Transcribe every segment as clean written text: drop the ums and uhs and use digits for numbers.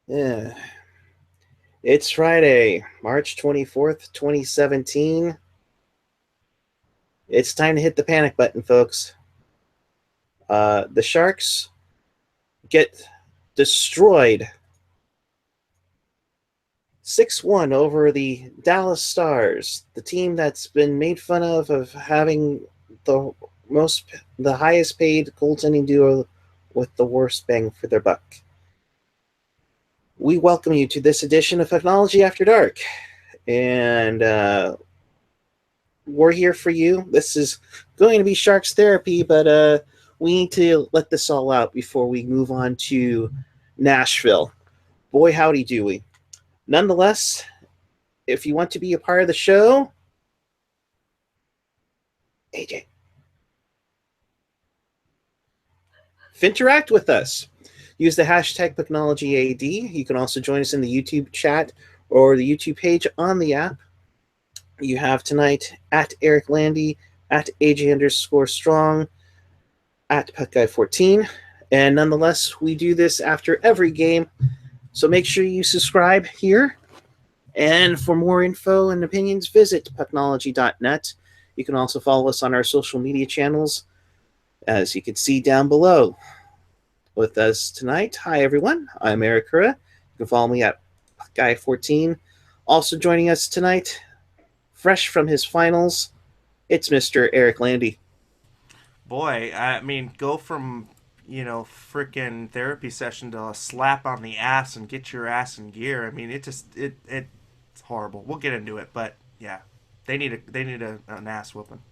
Yeah. It's Friday, March 24th, 2017. It's time to hit the panic button, folks. The Sharks get destroyed 6-1 over the Dallas Stars, the team that's been made fun of having the most the highest paid goaltending duo with the worst bang for their buck. We welcome you to this edition of Pucknology After Dark. And we're here for you. This is going to be Sharks therapy, but we need to let this all out before we move on to Nashville. Boy, howdy do we. Nonetheless, if you want to be a part of the show, AJ, interact with us. Use the hashtag PucknologyAD. You can also join us in the YouTube chat or the YouTube page on the app. You have tonight at Eric Landy, at AJ_Strong, at PuckGuy14. And nonetheless, we do this after every game. So make sure you subscribe here. And for more info and opinions, visit pucknology.net. You can also follow us on our social media channels, as you can see down below. With us tonight, hi everyone, I'm Eric Kura. You can follow me at PuckGuy14. Also joining us tonight, fresh from his finals, it's Mr. Eric Landy. Boy, I mean, go from freaking therapy session to a slap on the ass and get your ass in gear. I mean, it's horrible. We'll get into it, but yeah, they need an ass whooping.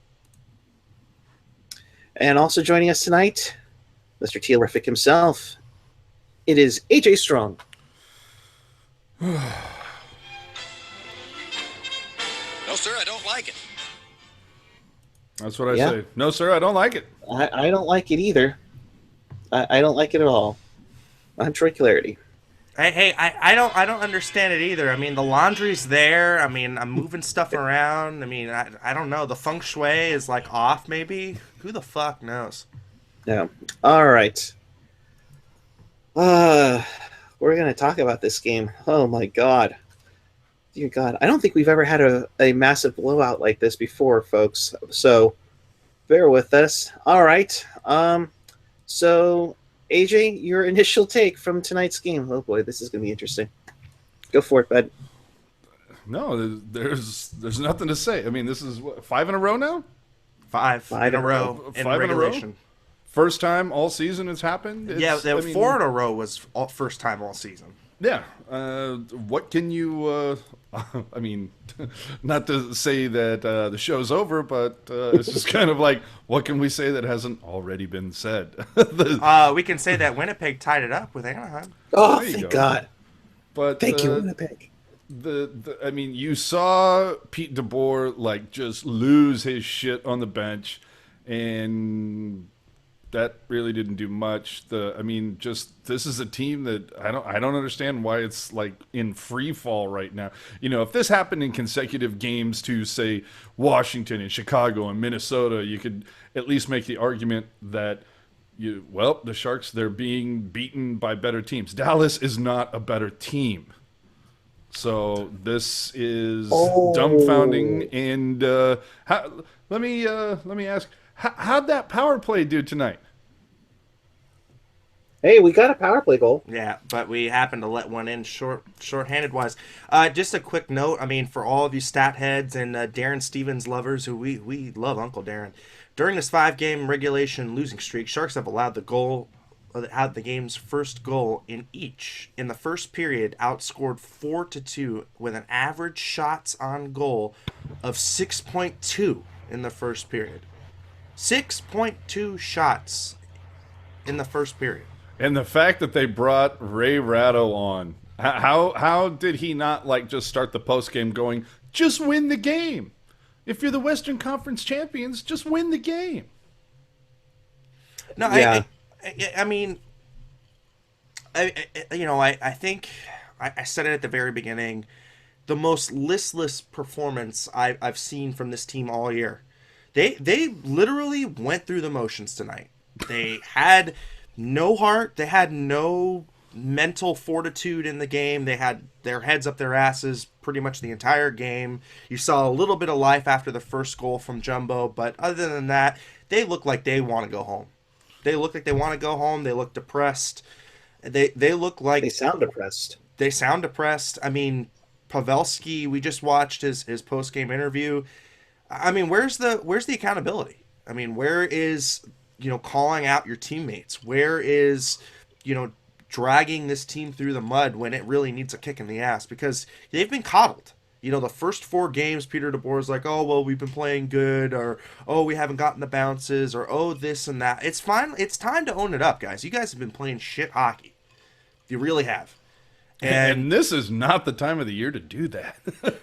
And also joining us tonight, Mr. Tealrific himself, it is AJ Strong. No, sir, I don't like it. That's what I say. No, sir, I don't like it. I don't like it either. I don't like it at all. I'm Troy Clarity. I don't understand it either. I mean, the laundry's there. I mean, I'm moving stuff around. I mean, I don't know. The feng shui is like off, maybe. Who the fuck knows? Yeah. All right. Uh, we're going to talk about this game. Oh, my God. Dear God. I don't think we've ever had a massive blowout like this before, folks. So bear with us. All right. So, AJ, your initial take from tonight's game. Oh, boy, this is going to be interesting. Go for it, bud. No, there's nothing to say. I mean, this is what, 5 in a row now. Five in a row in 5 in a row. regulation. First time all season it's happened. Yeah, four in a row was first time all season. Yeah. What can you? I mean, not to say that the show's over, but it's just kind of like, what can we say that hasn't already been said? We can say that Winnipeg tied it up with Anaheim. Oh, There you thank go. God. But Thank you, Winnipeg. I mean, you saw Pete DeBoer like just lose his shit on the bench, and that really didn't do much. I mean, just this is a team that I don't understand why it's like in free fall right now. You know, if this happened in consecutive games to say Washington and Chicago and Minnesota, you could at least make the argument that the Sharks, they're being beaten by better teams. Dallas is not a better team. So this is dumbfounding. And let me ask, how'd that power play do tonight? Hey, we got a power play goal. Yeah, but we happened to let one in short-handed wise. Just a quick note. I mean, for all of you stat heads and Darren Stevens lovers, who we love Uncle Darren. During this 5-game regulation losing streak, Sharks have allowed had the game's first goal in each. In the first period, outscored 4-2 with an average shots on goal of 6.2 in the first period. 6.2 shots in the first period. And the fact that they brought Ray Ratto on, how did he not like just start the post game going, just win the game? If you're the Western Conference champions, just win the game. No, Yeah. I mean, I think I said it at the very beginning. The most listless performance I've seen from this team all year. They literally went through the motions tonight. They had no heart. They had no mental fortitude in the game. They had their heads up their asses pretty much the entire game. You saw a little bit of life after the first goal from Jumbo, but other than that, they look like they want to go home. They look like they want to go home. They look depressed. They look like They sound depressed. they sound depressed. I mean, Pavelski, we just watched his post game interview. I mean, where's the accountability? I mean, where is, calling out your teammates? Where is, dragging this team through the mud when it really needs a kick in the ass? Because they've been coddled. The first 4 games, Peter DeBoer's like, oh, well, we've been playing good, or, oh, we haven't gotten the bounces, or, oh, this and that. It's fine. It's time to own it up, guys. You guys have been playing shit hockey. You really have. And this is not the time of the year to do that.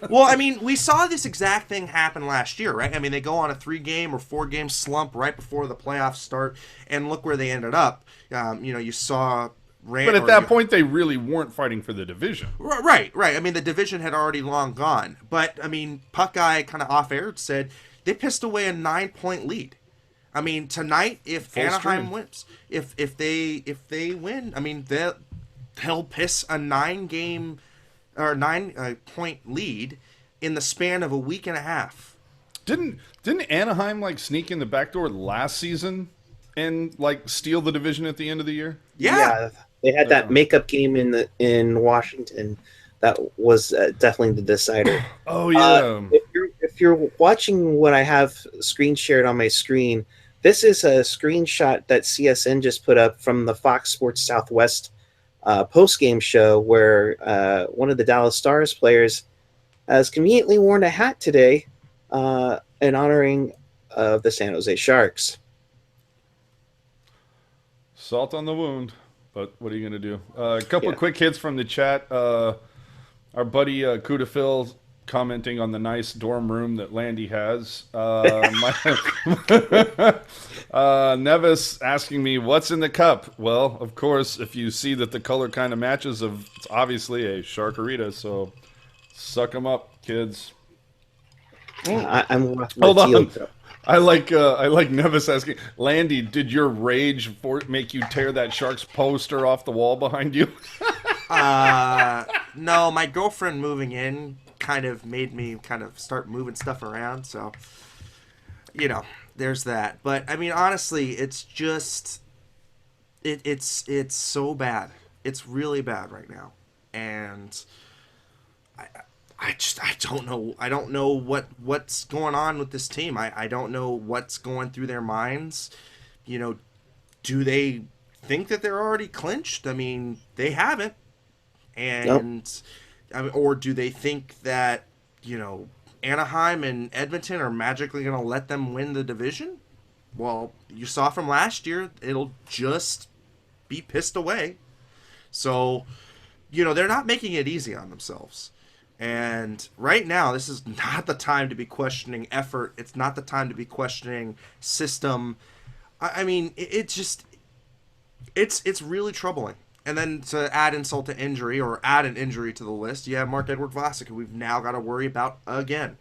Well, I mean, we saw this exact thing happen last year, right? I mean, they go on a 3-game or 4-game slump right before the playoffs start, and look where they ended up. You saw... But at that point, they really weren't fighting for the division. Right. I mean, the division had already long gone. But, I mean, Puck Guy kind of off-air said they pissed away a 9-point lead. I mean, tonight, if Anaheim wins, if they win, I mean, they'll piss a 9-game or 9-point lead in the span of a week and a half. Didn't Anaheim sneak in the back door last season and steal the division at the end of the year? Yeah. They had that makeup game in Washington. That was definitely the decider. Oh yeah. If you're watching what I have screen shared on my screen, this is a screenshot that CSN just put up from the Fox Sports Southwest post-game show where one of the Dallas Stars players has conveniently worn a hat today in honoring of the San Jose Sharks. Salt on the wound, but what are you going to do? A couple of quick hits from the chat. Our buddy Kuda Phil commenting on the nice dorm room that Landy has. Nevis asking me, what's in the cup? Well, of course, if you see that the color kind of matches, it's obviously a Sharkarita, so suck them up, kids. I'm Hold on. I like Nevis asking, Landy, did your rage make you tear that Sharks poster off the wall behind you? No, my girlfriend moving in kind of made me kind of start moving stuff around, so there's that. But I mean, honestly, it's just it's so bad. It's really bad right now, and I don't know. I don't know what's going on with this team. I don't know what's going through their minds. Do they think that they're already clinched? I mean, they haven't. And nope. I mean, or do they think that, Anaheim and Edmonton are magically going to let them win the division? Well, you saw from last year, it'll just be pissed away. So, they're not making it easy on themselves. And right now, this is not the time to be questioning effort. It's not the time to be questioning system. I mean, it's really troubling. And then to add insult to injury, or add an injury to the list, you have Marc-Edouard Vlasic, who we've now got to worry about again.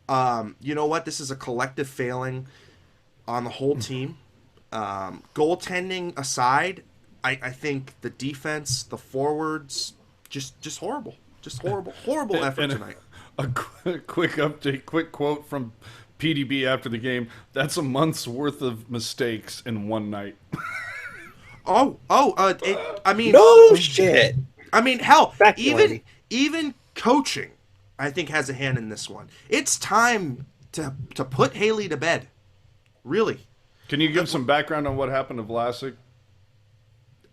You know what? This is a collective failing on the whole team. Goaltending aside, I think the defense, the forwards, just horrible. Just horrible effort tonight. A quick update, quick quote from PDB after the game. That's a month's worth of mistakes in one night. I mean, no shit. I mean, hell, even coaching, I think, has a hand in this one. It's time to put Haley to bed. Really. Can you give some background on what happened to Vlasic?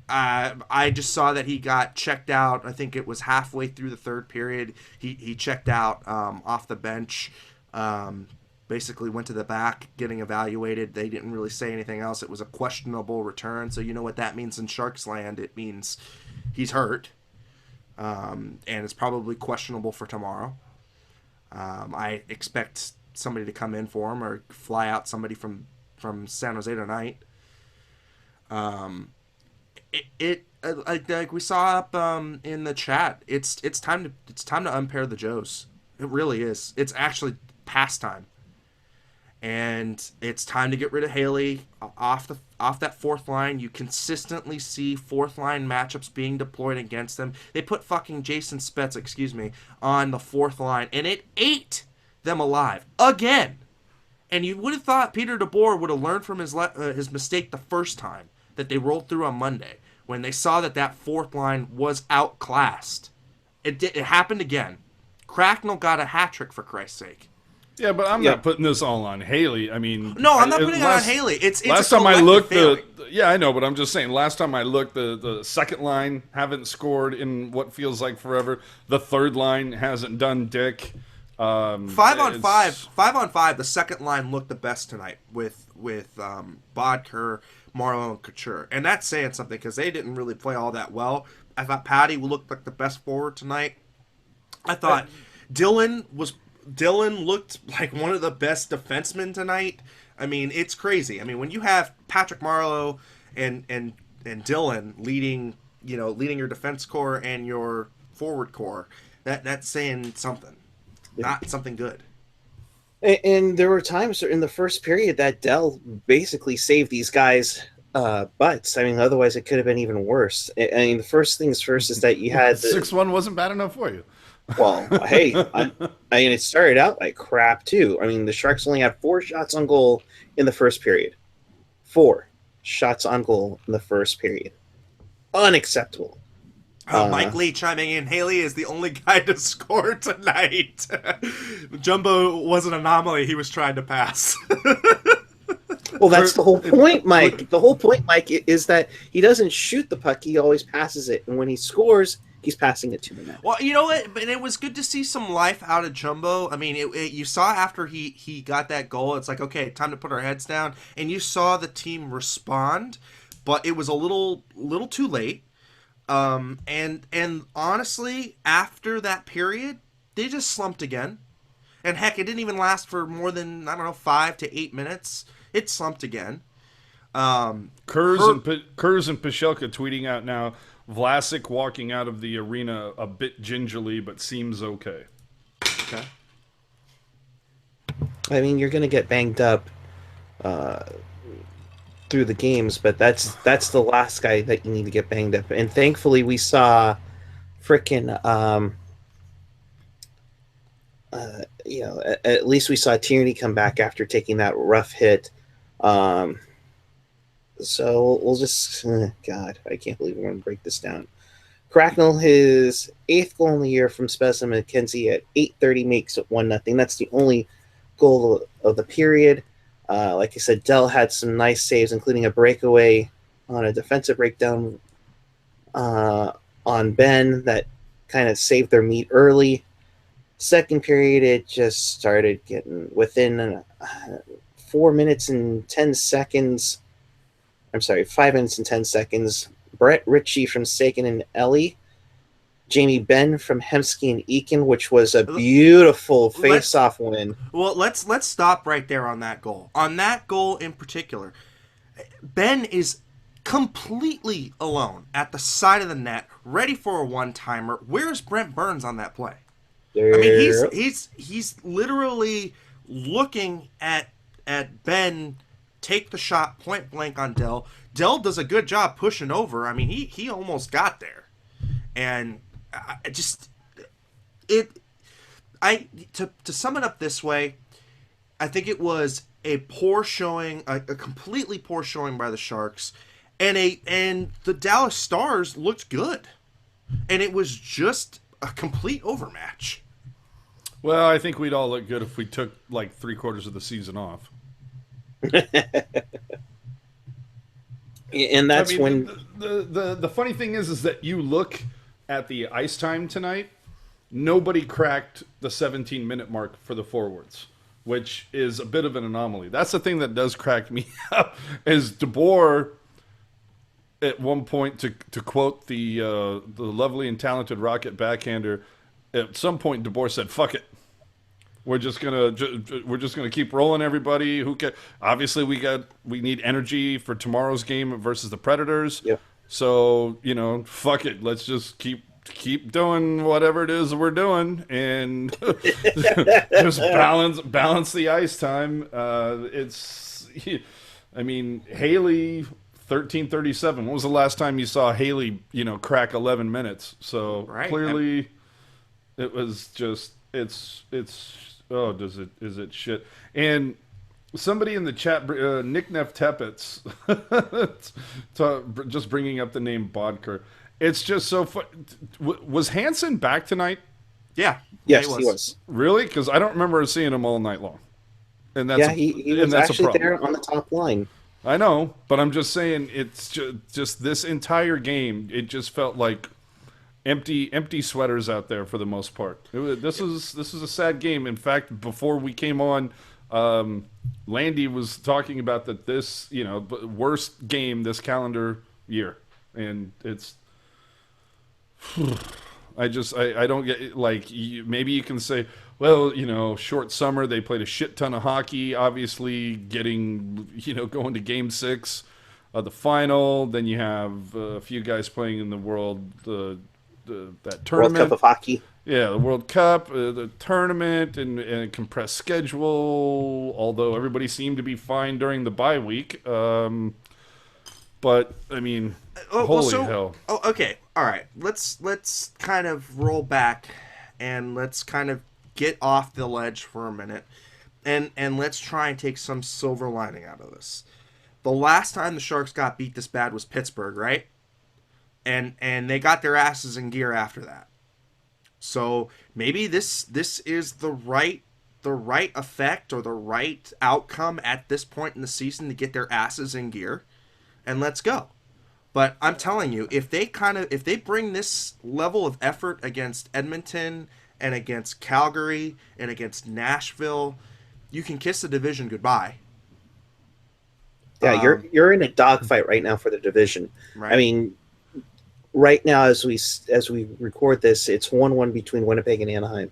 I just saw that he got checked out. I think it was halfway through the third period. He checked out off the bench. Basically went to the back getting evaluated. They didn't really say anything else. It was a questionable return. So you know what that means in Sharks land. It means he's hurt. And it's probably questionable for tomorrow. I expect somebody to come in for him, or fly out somebody from San Jose tonight. Like we saw up in the chat, it's time to unpair the Joes. It really is. It's actually past time. and it's time to get rid of Haley off that fourth line. You consistently see fourth line matchups being deployed against them. They put fucking Jason Spetz, on the fourth line, and it ate them alive again. And you would have thought Peter DeBoer would have learned from his mistake the first time that they rolled through on Monday when they saw that fourth line was outclassed. It happened again. Cracknell got a hat trick, for Christ's sake. Yeah, but I'm not putting this all on Haley. I mean, no, I'm not putting it on Haley. It's last a time I looked, failing. I know, but I'm just saying. Last time I looked, the second line haven't scored in what feels like forever. The third line hasn't done dick. 5 on 5. The second line looked the best tonight with Bodker, Marlowe, and Couture, and that's saying something because they didn't really play all that well. I thought Patty looked like the best forward tonight. I thought Dylan looked like one of the best defensemen tonight. I mean, it's crazy. I mean, when you have Patrick Marleau and Dylan leading your defense core and your forward core, that's saying something, not something good. And there were times in the first period that Dell basically saved these guys' butts. I mean, otherwise it could have been even worse. I mean, the first things first is that you had 6-1 wasn't bad enough for you. Well, hey, I mean, it started out like crap, too. I mean, the Sharks only had 4 shots on goal in the first period. 4 shots on goal in the first period. Unacceptable. Mike Lee chiming in. Haley is the only guy to score tonight. Jumbo was an anomaly he was trying to pass. Well, that's the whole point, Mike. The whole point, Mike, is that he doesn't shoot the puck. He always passes it. And when he scores, he's passing it to the net. Well, you know what? And it was good to see some life out of Jumbo. I mean, you saw after he got that goal, it's like, okay, time to put our heads down. And you saw the team respond, but it was a little too late. And honestly, after that period, they just slumped again. And heck, it didn't even last for more than, 5 to 8 minutes. It slumped again. Kurz and Pashelka tweeting out now, Vlasic walking out of the arena a bit gingerly, but seems okay. Okay. I mean, you're going to get banged up through the games, but that's the last guy that you need to get banged up. And thankfully, we saw frickin' at least we saw Tierney come back after taking that rough hit. So we'll just, God, I can't believe we're going to break this down. Cracknell, his 8th goal in the year from Spezza McKenzie at 8:30 makes it 1-0. That's the only goal of the period. Like I said, Dell had some nice saves, including a breakaway on a defensive breakdown on Ben that kind of saved their meat early. Second period, it just started getting within 4 minutes and 10 seconds. I'm sorry, 5 minutes and 10 seconds. Brett Ritchie from Sagan and Ellie. Jamie Benn from Hemsky and Eakin, which was a beautiful face-off win. Well, let's stop right there on that goal. On that goal in particular, Ben is completely alone at the side of the net, ready for a one-timer. Where's Brent Burns on that play? I mean, he's literally looking at Ben take the shot point blank on Dell. Dell does a good job pushing over. I mean, he almost got there, and to sum it up this way, I think it was a poor showing, a completely poor showing by the Sharks, and the Dallas Stars looked good, and it was just a complete overmatch. Well, I think we'd all look good if we took like 3/4 of the season off. And that's when the funny thing is that you look at the ice time tonight, nobody cracked the 17-minute mark for the forwards, which is a bit of an anomaly. That's the thing that does crack me up. Is DeBoer at one point, to quote the lovely and talented Rocket backhander, at some point DeBoer said, "Fuck it. We're just gonna keep rolling, everybody. Who can? Obviously, we need energy for tomorrow's game versus the Predators. Yep. So fuck it. Let's just keep keep doing whatever it is we're doing, and just balance the ice time. I mean, Haley 13:37. When was the last time you saw Haley, crack 11 minutes? So Right. clearly, it was just it's. Oh, is it shit? And somebody in the chat, Nick Neff Teppets, just bringing up the name Bodker. It's just so fun. Was Hansen back tonight? Yeah. Yes, he he was. Really? Because I don't remember seeing him all night long. And that's Yeah, he was that's a actually problem. there on the top line. I know, but I'm just saying it's just this entire game. It just felt like empty sweaters out there for the most part. This is a sad game. In fact, before we came on, Landy was talking about that this worst game this calendar year, and it's. I don't get like maybe you can say, well, short summer they played a shit ton of hockey, obviously getting going to game 6 of the final. Then you have a few guys playing in the that tournament, World Cup of Hockey. Yeah, the World Cup, the tournament, and a compressed schedule. Although everybody seemed to be fine during the bye week. But I mean, holy hell! Oh, okay, all right. Let's kind of roll back, and let's kind of get off the ledge for a minute, and let's try and take some silver lining out of this. The last time the Sharks got beat this bad was Pittsburgh, right? And they got their asses in gear after that. So maybe this is the right effect or the right outcome at this point in the season to get their asses in gear. And let's go. But I'm telling you, if they bring this level of effort against Edmonton and against Calgary and against Nashville, you can kiss the division goodbye. Yeah, you're in a dogfight right now for the division. Right. I mean, right now as we record this, it's 1-1 between Winnipeg and Anaheim.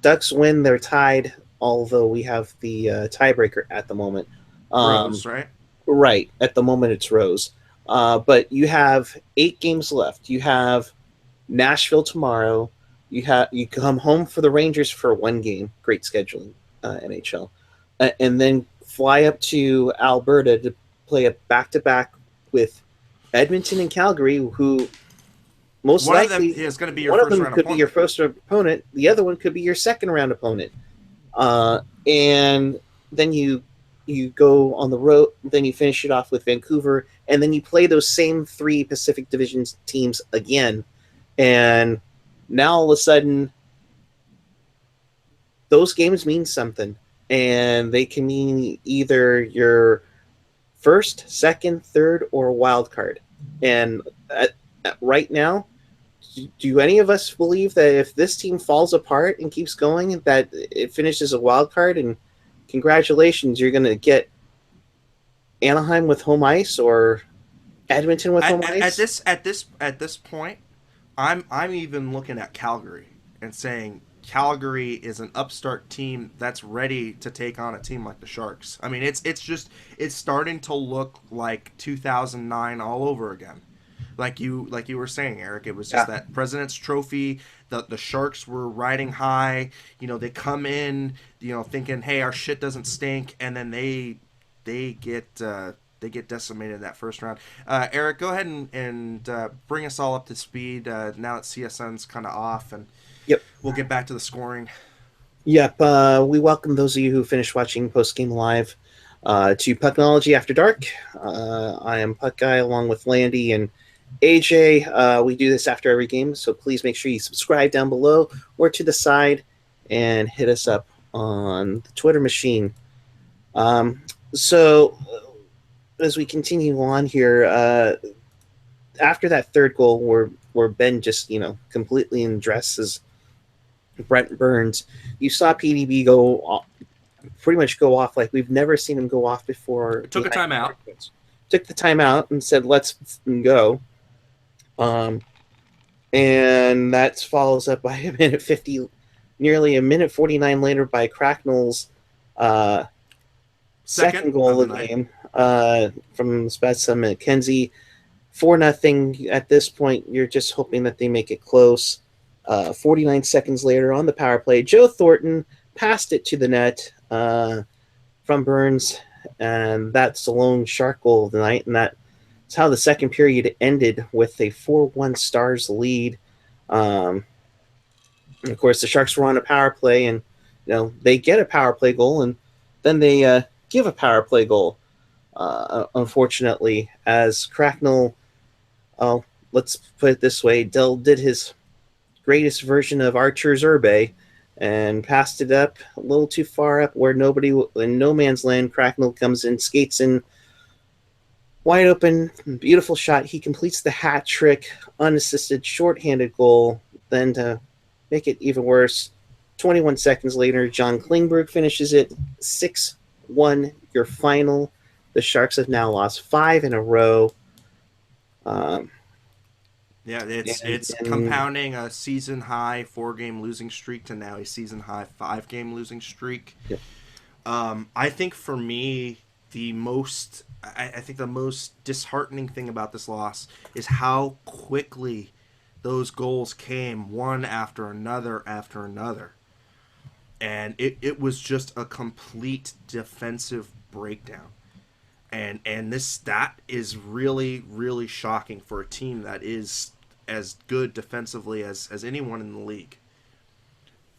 Ducks win, they're tied, although we have the tiebreaker at the moment. Rose, right? Right. At the moment, it's Rose. But you have 8 games left. You have Nashville tomorrow. You come home for the Rangers for 1 game. Great scheduling, NHL. And then fly up to Alberta to play a back-to-back with Edmonton and Calgary, who most one likely of them is going to be your one first of them round could opponent. be your first opponent. The other one could be your second round opponent. And then you go on the road, then you finish it off with Vancouver, and then you play those same 3 Pacific Division teams again. And now all of a sudden, those games mean something. And they can mean either your first, second, third, or wild card. And right now, do any of us believe that if this team falls apart and keeps going, that it finishes a wild card? And congratulations, you're going to get Anaheim with home ice or Edmonton with home ice. At this point, I'm even looking at Calgary and saying Calgary is an upstart team that's ready to take on a team like the Sharks. I mean, it's starting to look like 2009 all over again. Like you were saying, Eric, it was just that President's Trophy. The Sharks were riding high. They come in, thinking, hey, our shit doesn't stink, and then they get decimated in that first round. Eric, go ahead and bring us all up to speed now that CSN's kind of off, and yep, we'll get back to the scoring. Yep, we welcome those of you who finished watching Postgame Live to Pucknology After Dark. I am Puck Guy along with Landy and AJ. We do this after every game, so please make sure you subscribe down below or to the side and hit us up on the Twitter machine. So as we continue on here, after that third goal where Ben just, completely undresses Brent Burns, you saw PDB pretty much go off like we've never seen him go off before. Took a timeout. Took the timeout and said, let's go. And that follows up by a minute 50, nearly a minute 49 later by Cracknell's second goal of the game from Spezza McKenzie 4-0 at this point. You're just hoping that they make it close. 49 seconds later on the power play, Joe Thornton passed it to the net from Burns, and that's the lone Shark goal of the night. And that's how the second period ended, with a 4-1 Stars lead. And of course, the Sharks were on a power play, and they get a power play goal, and then they give a power play goal. Unfortunately, as Cracknell, let's put it this way, Dell did his greatest version of Archer's Urbe and passed it up a little too far up where nobody in no man's land. Cracknell comes in, skates in, wide open, beautiful shot. He completes the hat trick, unassisted, shorthanded goal. Then to make it even worse, 21 seconds later, John Klingberg finishes it 6-1, your final. The Sharks have now lost 5 in a row. Yeah, it's compounding a season high 4-game losing streak to now a season high 5-game losing streak. Yep. I think for me, I think the most disheartening thing about this loss is how quickly those goals came, one after another after another. And it was just a complete defensive breakdown. And that is really, really shocking for a team that is as good defensively as anyone in the league.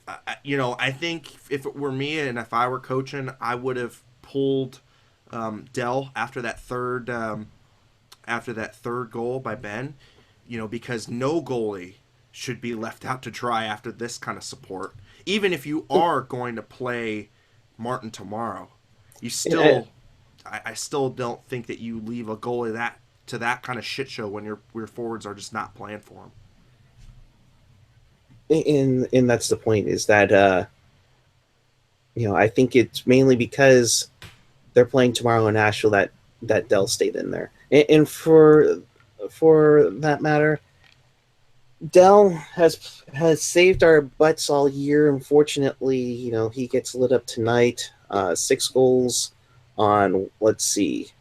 I think if it were me and if I were coaching, I would have pulled Dell after that third goal by Ben, because no goalie should be left out to dry after this kind of support. Even if you are going to play Martin tomorrow, you still, I still don't think that you leave a goalie that kind of shit show when your forwards are just not playing for him. And that's the point, is that I think it's mainly because they're playing tomorrow in Nashville that Dell stayed in there. And for that matter, Dell has saved our butts all year. Unfortunately, he gets lit up tonight. 6 goals on, let's see,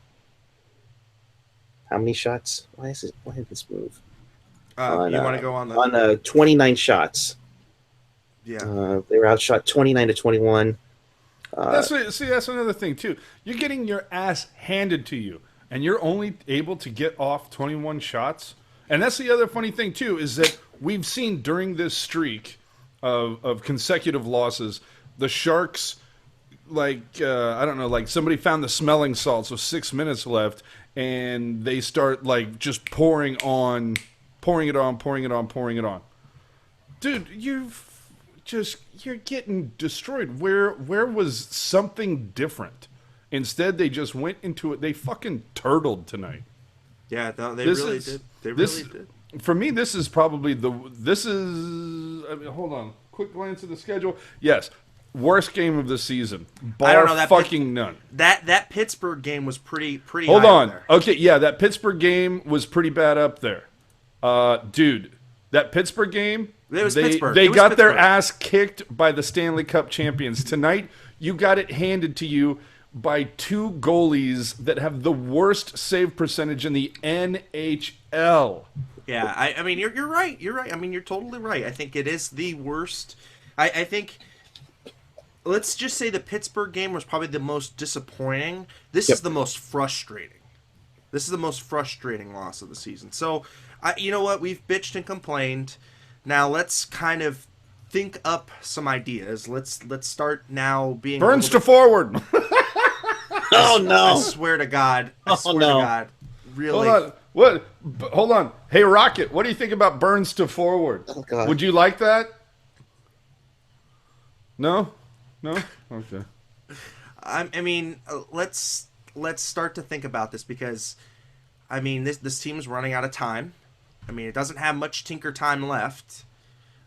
how many shots? Why did this move? You want to go on 29 shots. Yeah, they were outshot 29-21. That's another thing too. You're getting your ass handed to you, and you're only able to get off 21 shots. And that's the other funny thing too, is that we've seen during this streak of consecutive losses, the Sharks, I don't know, like somebody found the smelling salts with 6 minutes left, and they start just pouring it on. Dude, you're getting destroyed. Where was something different? Instead, they just went into it. They fucking turtled tonight. Yeah, they really did. They really did. For me, this is probably hold on. Quick glance at the schedule. Yes, worst game of the season. I don't know, that fucking none. That Pittsburgh game was pretty. Hold high on. up there. Okay, yeah, that Pittsburgh game was pretty bad up there. Dude, that Pittsburgh game. Pittsburgh. They got Pittsburgh. their ass kicked by the Stanley Cup champions. Tonight, you got it handed to you by 2 goalies that have the worst save percentage in the NHL. Yeah, I mean, you're right. You're right. I mean, you're totally right. I think it is the worst. I think, let's just say the Pittsburgh game was probably the most disappointing. This is the most frustrating. This is the most frustrating loss of the season. So, you know what? We've bitched and complained. Now let's kind of think up some ideas. Let's start now being Burns to forward. Oh no! I swear to God. I swear to God. Really? Hold on. What? Hold on. Hey, Rocket, what do you think about Burns to forward? Oh, God. Would you like that? No? Okay. I mean, let's start to think about this, because, I mean, this team is running out of time. I mean, it doesn't have much tinker time left.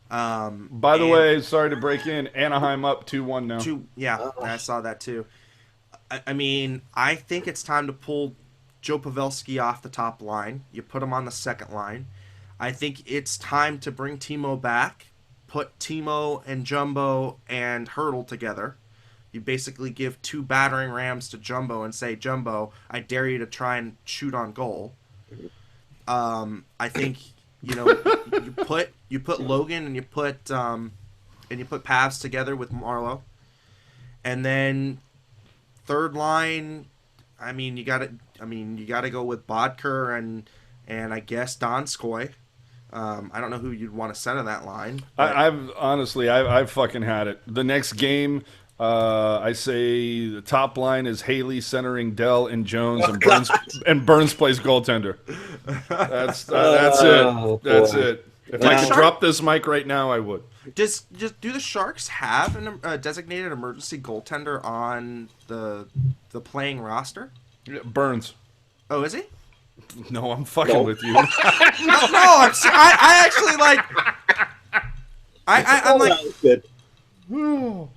By the way, sorry to break in. Anaheim up 2-1 now. I saw that too. I mean, I think it's time to pull Joe Pavelski off the top line. You put him on the second line. I think it's time to bring Timo back. Put Timo and Jumbo and Hurdle together. You basically give 2 battering rams to Jumbo and say, Jumbo, I dare you to try and shoot on goal. I think you put Logan and you put Pavs together with Marlowe, and then third line. You got to go with Bodker and I guess Donskoy. I don't know who you'd want to center that line. I've fucking had it. The next game, I say the top line is Haley centering Dell and Jones, and Burns plays goaltender. That's it. That's it. If I could drop this mic right now, I would. Just do the Sharks have a designated emergency goaltender on the playing roster? Burns. Oh, is he? No, I'm fucking with you. No, I actually like. I'm like. Good.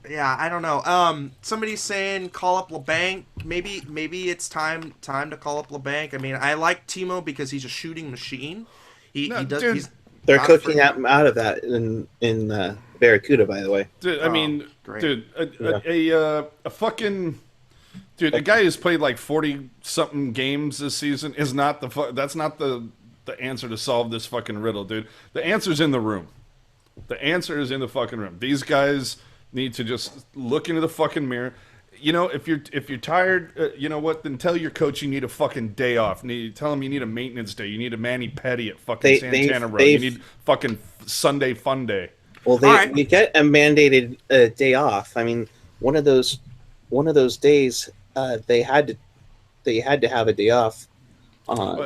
Yeah, I don't know. Somebody's saying call up LeBanc. Maybe it's time to call up LeBanc. I like Timo because he's a shooting machine. He does. Dude, they're cooking out of that in Barracuda, by the way. Dude, great. Dude, a fucking. Dude, a guy who's played like 40-something games this season is not that's not the answer to solve this fucking riddle, dude. The answer's in the room. The answer is in the fucking room. These guys need to just look into the fucking mirror. If you're tired, you know what? Then tell your coach you need a fucking day off. Tell him you need a maintenance day. You need a mani-pedi at fucking Santana Row. You need fucking Sunday fun day. Well, we get a mandated day off. One of those days they had to have a day off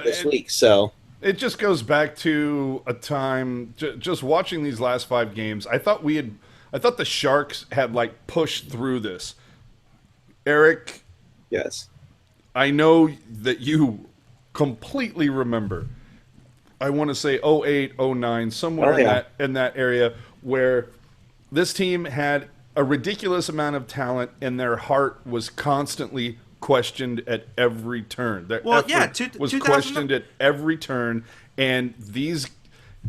this week. So it just goes back to a time just watching these last 5 games. I thought the Sharks had like pushed through this. Eric, yes, I know that you completely remember. I want to say 08, 09, somewhere in that area where this team had a ridiculous amount of talent and their heart was constantly questioned at every turn. Their effort was questioned at every turn, and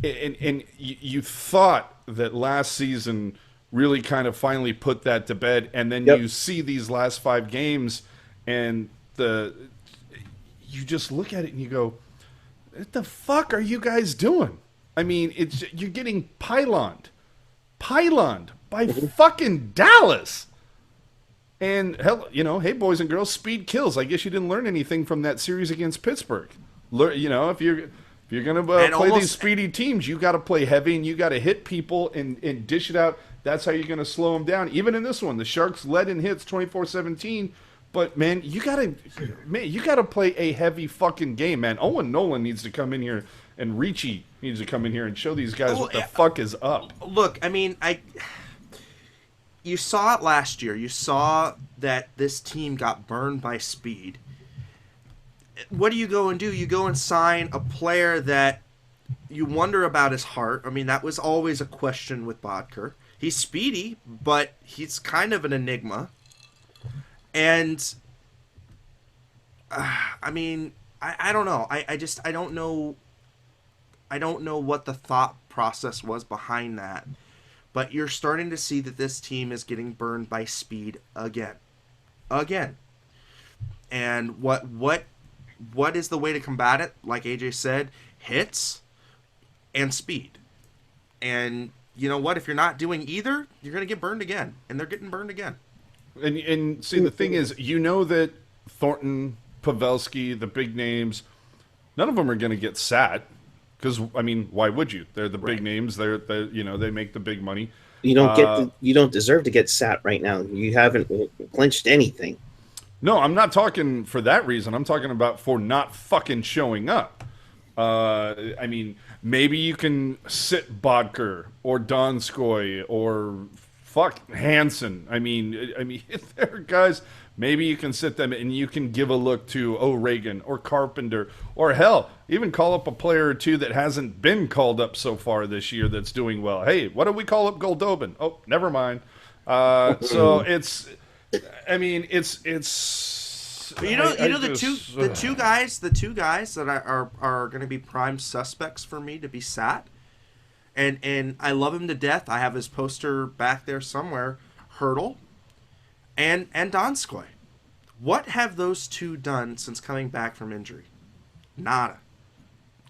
you thought that last season really kind of finally put that to bed, and then you see these last 5 games, and you just look at it and you go, "What the fuck are you guys doing?" You're getting pyloned by fucking Dallas. And hell, hey boys and girls, speed kills. I guess you didn't learn anything from that series against Pittsburgh. If you're gonna play these speedy teams, you got to play heavy and you got to hit people and dish it out. That's how you're gonna slow them down. Even in this one, the Sharks led in hits 24-17. But man, you gotta play a heavy fucking game, man. Owen Nolan needs to come in here, and Ricci needs to come in here and show these guys what the fuck is up. Look, you saw it last year. You saw that this team got burned by speed. What do you go and do? You go and sign a player that you wonder about his heart. That was always a question with Bodker. He's speedy, but he's kind of an enigma. And, I don't know. I don't know. I don't know what the thought process was behind that. But you're starting to see that this team is getting burned by speed again. And what is the way to combat it? Like AJ said, hits and speed. And you know what? If you're not doing either, you're going to get burned again. And they're getting burned again. And see, the thing is, that Thornton, Pavelski, the big names, none of them are going to get sat. Because why would you? They're the big names. They make the big money. You don't deserve to get sat right now. You haven't clinched anything. No, I'm not talking for that reason. I'm talking about for not fucking showing up. Maybe you can sit Bodker or Donskoy or fuck Hansen. If there are guys, maybe you can sit them and you can give a look to O'Regan or Carpenter or hell, even call up a player or two that hasn't been called up so far this year that's doing well. Hey, what do we call up Goldobin? Oh, never mind. So it's. The two guys that are going to be prime suspects for me to be sat, and I love him to death. I have his poster back there somewhere. Hurdle, and Donskoy. What have those two done since coming back from injury? Nada.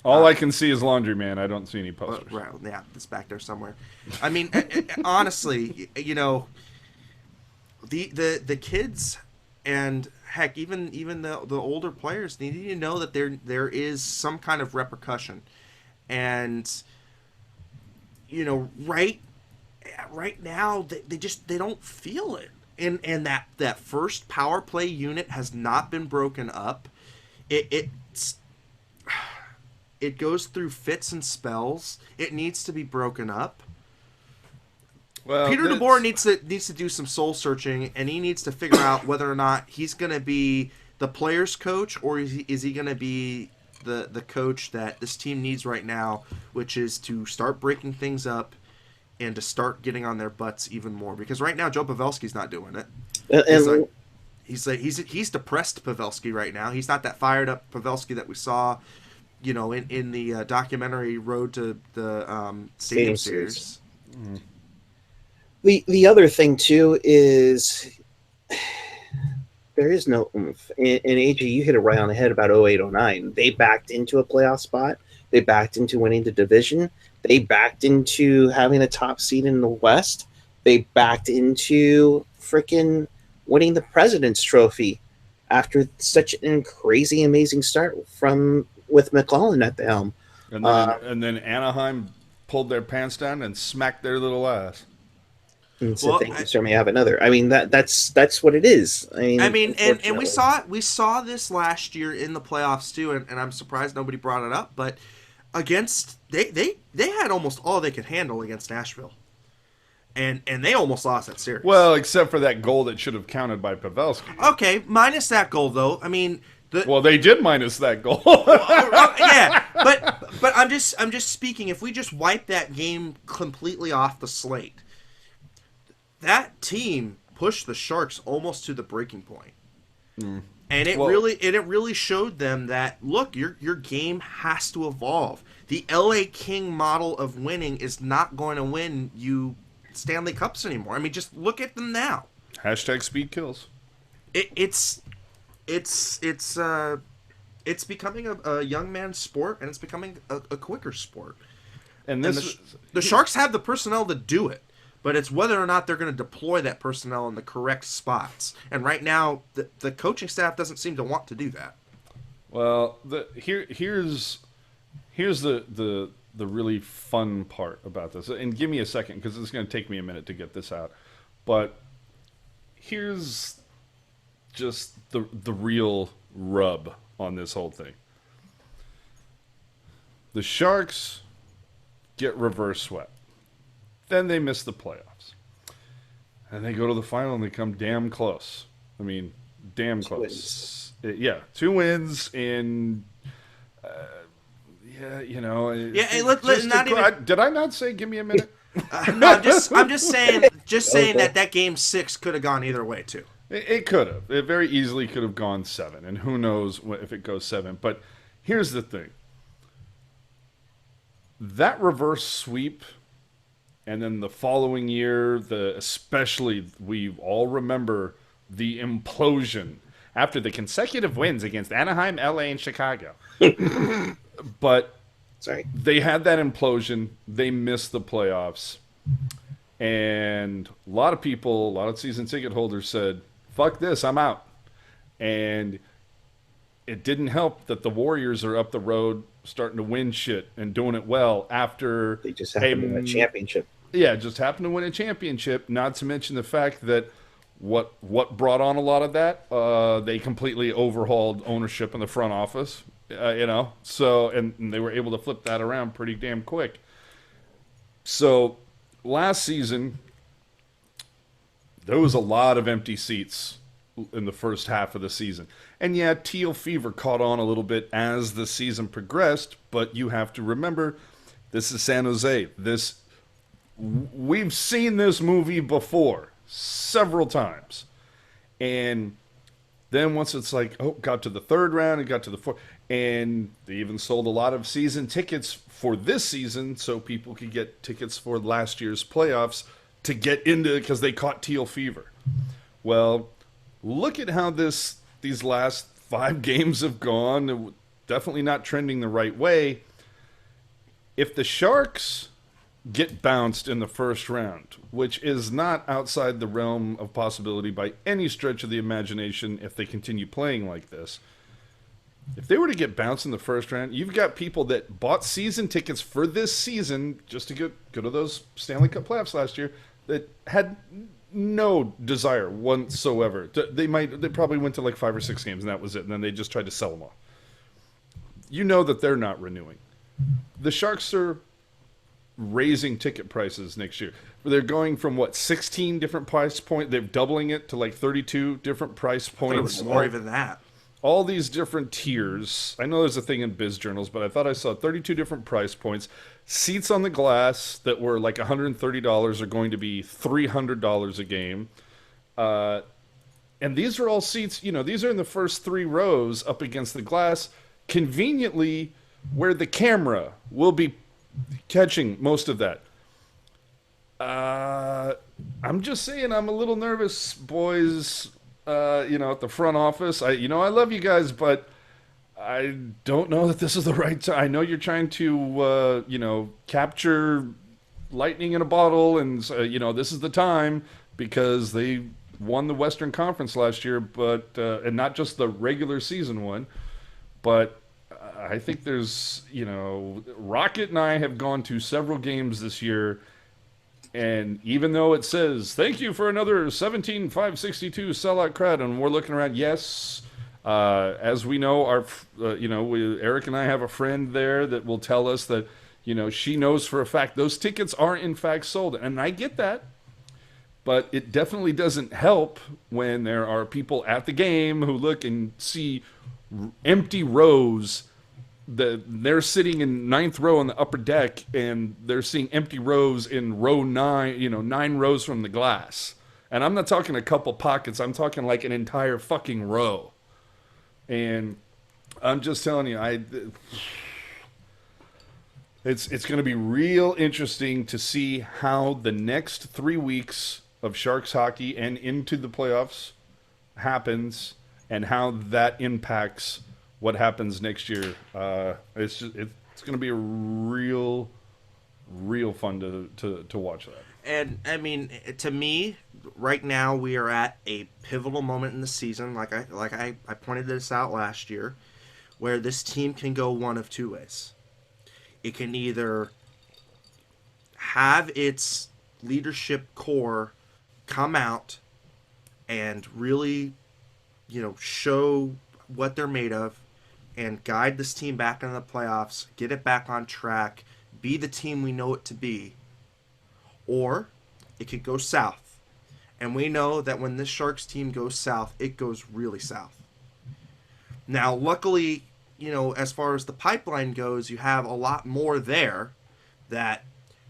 All I can see is Laundryman. I don't see any posters. Right, yeah, it's back there somewhere. I mean, honestly, you know, the kids and heck, even the older players need to know that there is some kind of repercussion, and you know, right now they don't feel it, and that first power play unit has not been broken up. It goes through fits and spells. It needs to be broken up. Well, Peter DeBoer needs to do some soul searching, and he needs to figure out whether or not he's going to be the players' coach, or is he going to be the coach that this team needs right now, which is to start breaking things up and to start getting on their butts even more. Because right now Joe Pavelski's not doing it. He's depressed Pavelski right now. He's not that fired up Pavelski that we saw, you know, in the documentary Road to the Stadium Series. Mm-hmm. The other thing too is there is no oomph. And AJ, you hit it right on the head about 08-09. They backed into a playoff spot. They backed into winning the division. They backed into having a top seed in the West. They backed into freaking winning the President's Trophy after such a crazy, amazing start with McClellan at the helm. And then Anaheim pulled their pants down and smacked their little ass. And so they certainly have another. I mean, that's what it is. I mean, and we saw this last year in the playoffs too, and I'm surprised nobody brought it up. But against they had almost all they could handle against Nashville, and they almost lost that series. Well, except for that goal that should have counted by Pavelski. Okay, minus that goal though. I mean, well, they did minus that goal. Yeah, but I'm just speaking. If we just wipe that game completely off the slate. That team pushed the Sharks almost to the breaking point. And it really showed them that, look, your game has to evolve. The LA King model of winning is not going to win you Stanley Cups anymore. I mean, just look at them now. Hashtag speed kills. It's becoming a young man's sport, and it's becoming a quicker sport. And the Sharks have the personnel to do it. But it's whether or not they're going to deploy that personnel in the correct spots. And right now, the coaching staff doesn't seem to want to do that. Well, here's the really fun part about this. And give me a second, because it's going to take me a minute to get this out. But here's just the real rub on this whole thing. The Sharks get reverse swept. Then they miss the playoffs. And they go to the final and they come damn close. I mean, damn close. 2 wins in... you know... Yeah, hey, did I not say give me a minute? No, I'm just saying that game 6 could have gone either way, too. It could have. It very easily could have gone 7. And who knows if it goes 7. But here's the thing. That reverse sweep... And then the following year, especially we all remember the implosion after the consecutive wins against Anaheim, LA, and Chicago. But they had that implosion. They missed the playoffs. And a lot of people, a lot of season ticket holders said, fuck this, I'm out. And it didn't help that the Warriors are up the road starting to win shit and doing it well after they just happened to win a championship. Yeah, just happened to win a championship. Not to mention the fact that what brought on a lot of that, they completely overhauled ownership in the front office. So and they were able to flip that around pretty damn quick. So last season, there was a lot of empty seats in the first half of the season. And yeah, Teal Fever caught on a little bit as the season progressed, but you have to remember, this is San Jose. We've seen this movie before several times. And then once it's like, got to the third round and got to the fourth, and they even sold a lot of season tickets for this season so people could get tickets for last year's playoffs to get into it because they caught Teal Fever. Well, look at how these last 5 games have gone. Definitely not trending the right way. if the Sharks get bounced in the first round, which is not outside the realm of possibility by any stretch of the imagination if they continue playing like this. If they were to get bounced in the first round, you've got people that bought season tickets for this season just to go to those Stanley Cup playoffs last year that had no desire whatsoever. They probably went to like 5 or 6 games and that was it, and then they just tried to sell them all. You know that they're not renewing. The Sharks are raising ticket prices next year. They're going from 16 different price points. They're doubling it to like 32 different price points. It was more even that. All these different tiers. I know there's a thing in biz journals, but I thought I saw 32 different price points. Seats on the glass that were like $130 are going to be $300 a game. And these are all seats, these are in the first 3 rows up against the glass, conveniently where the camera will be catching most of that. I'm just saying I'm a little nervous, boys, at the front office. I love you guys, but I don't know that this is the right time. I know you're trying to, capture lightning in a bottle, and, this is the time because they won the Western Conference last year, but and not just the regular season one, but I think there's, Rocket and I have gone to several games this year, and even though it says, thank you for another 17,562 sellout crowd, and we're looking around, yes, as we know, Eric and I have a friend there that will tell us that, she knows for a fact those tickets are in fact sold, and I get that. But it definitely doesn't help when there are people at the game who look and see empty rows. They're sitting in 9th row on the upper deck, and they're seeing empty rows in row 9, 9 rows from the glass. And I'm not talking a couple pockets. I'm talking like an entire fucking row. And I'm just telling you, it's going to be real interesting to see how the next 3 weeks of Sharks hockey and into the playoffs happens, and how that impacts what happens next year. It's going to be a real fun to watch that. And I mean, to me, right now we are at a pivotal moment in the season. Like I pointed this out last year, where this team can go one of 2 ways. It can either have its leadership core come out and really, show what they're made of and guide this team back into the playoffs, get it back on track, be the team we know it to be. Or it could go south. And we know that when this Sharks team goes south, it goes really south. Now, luckily, as far as the pipeline goes, you have a lot more there that,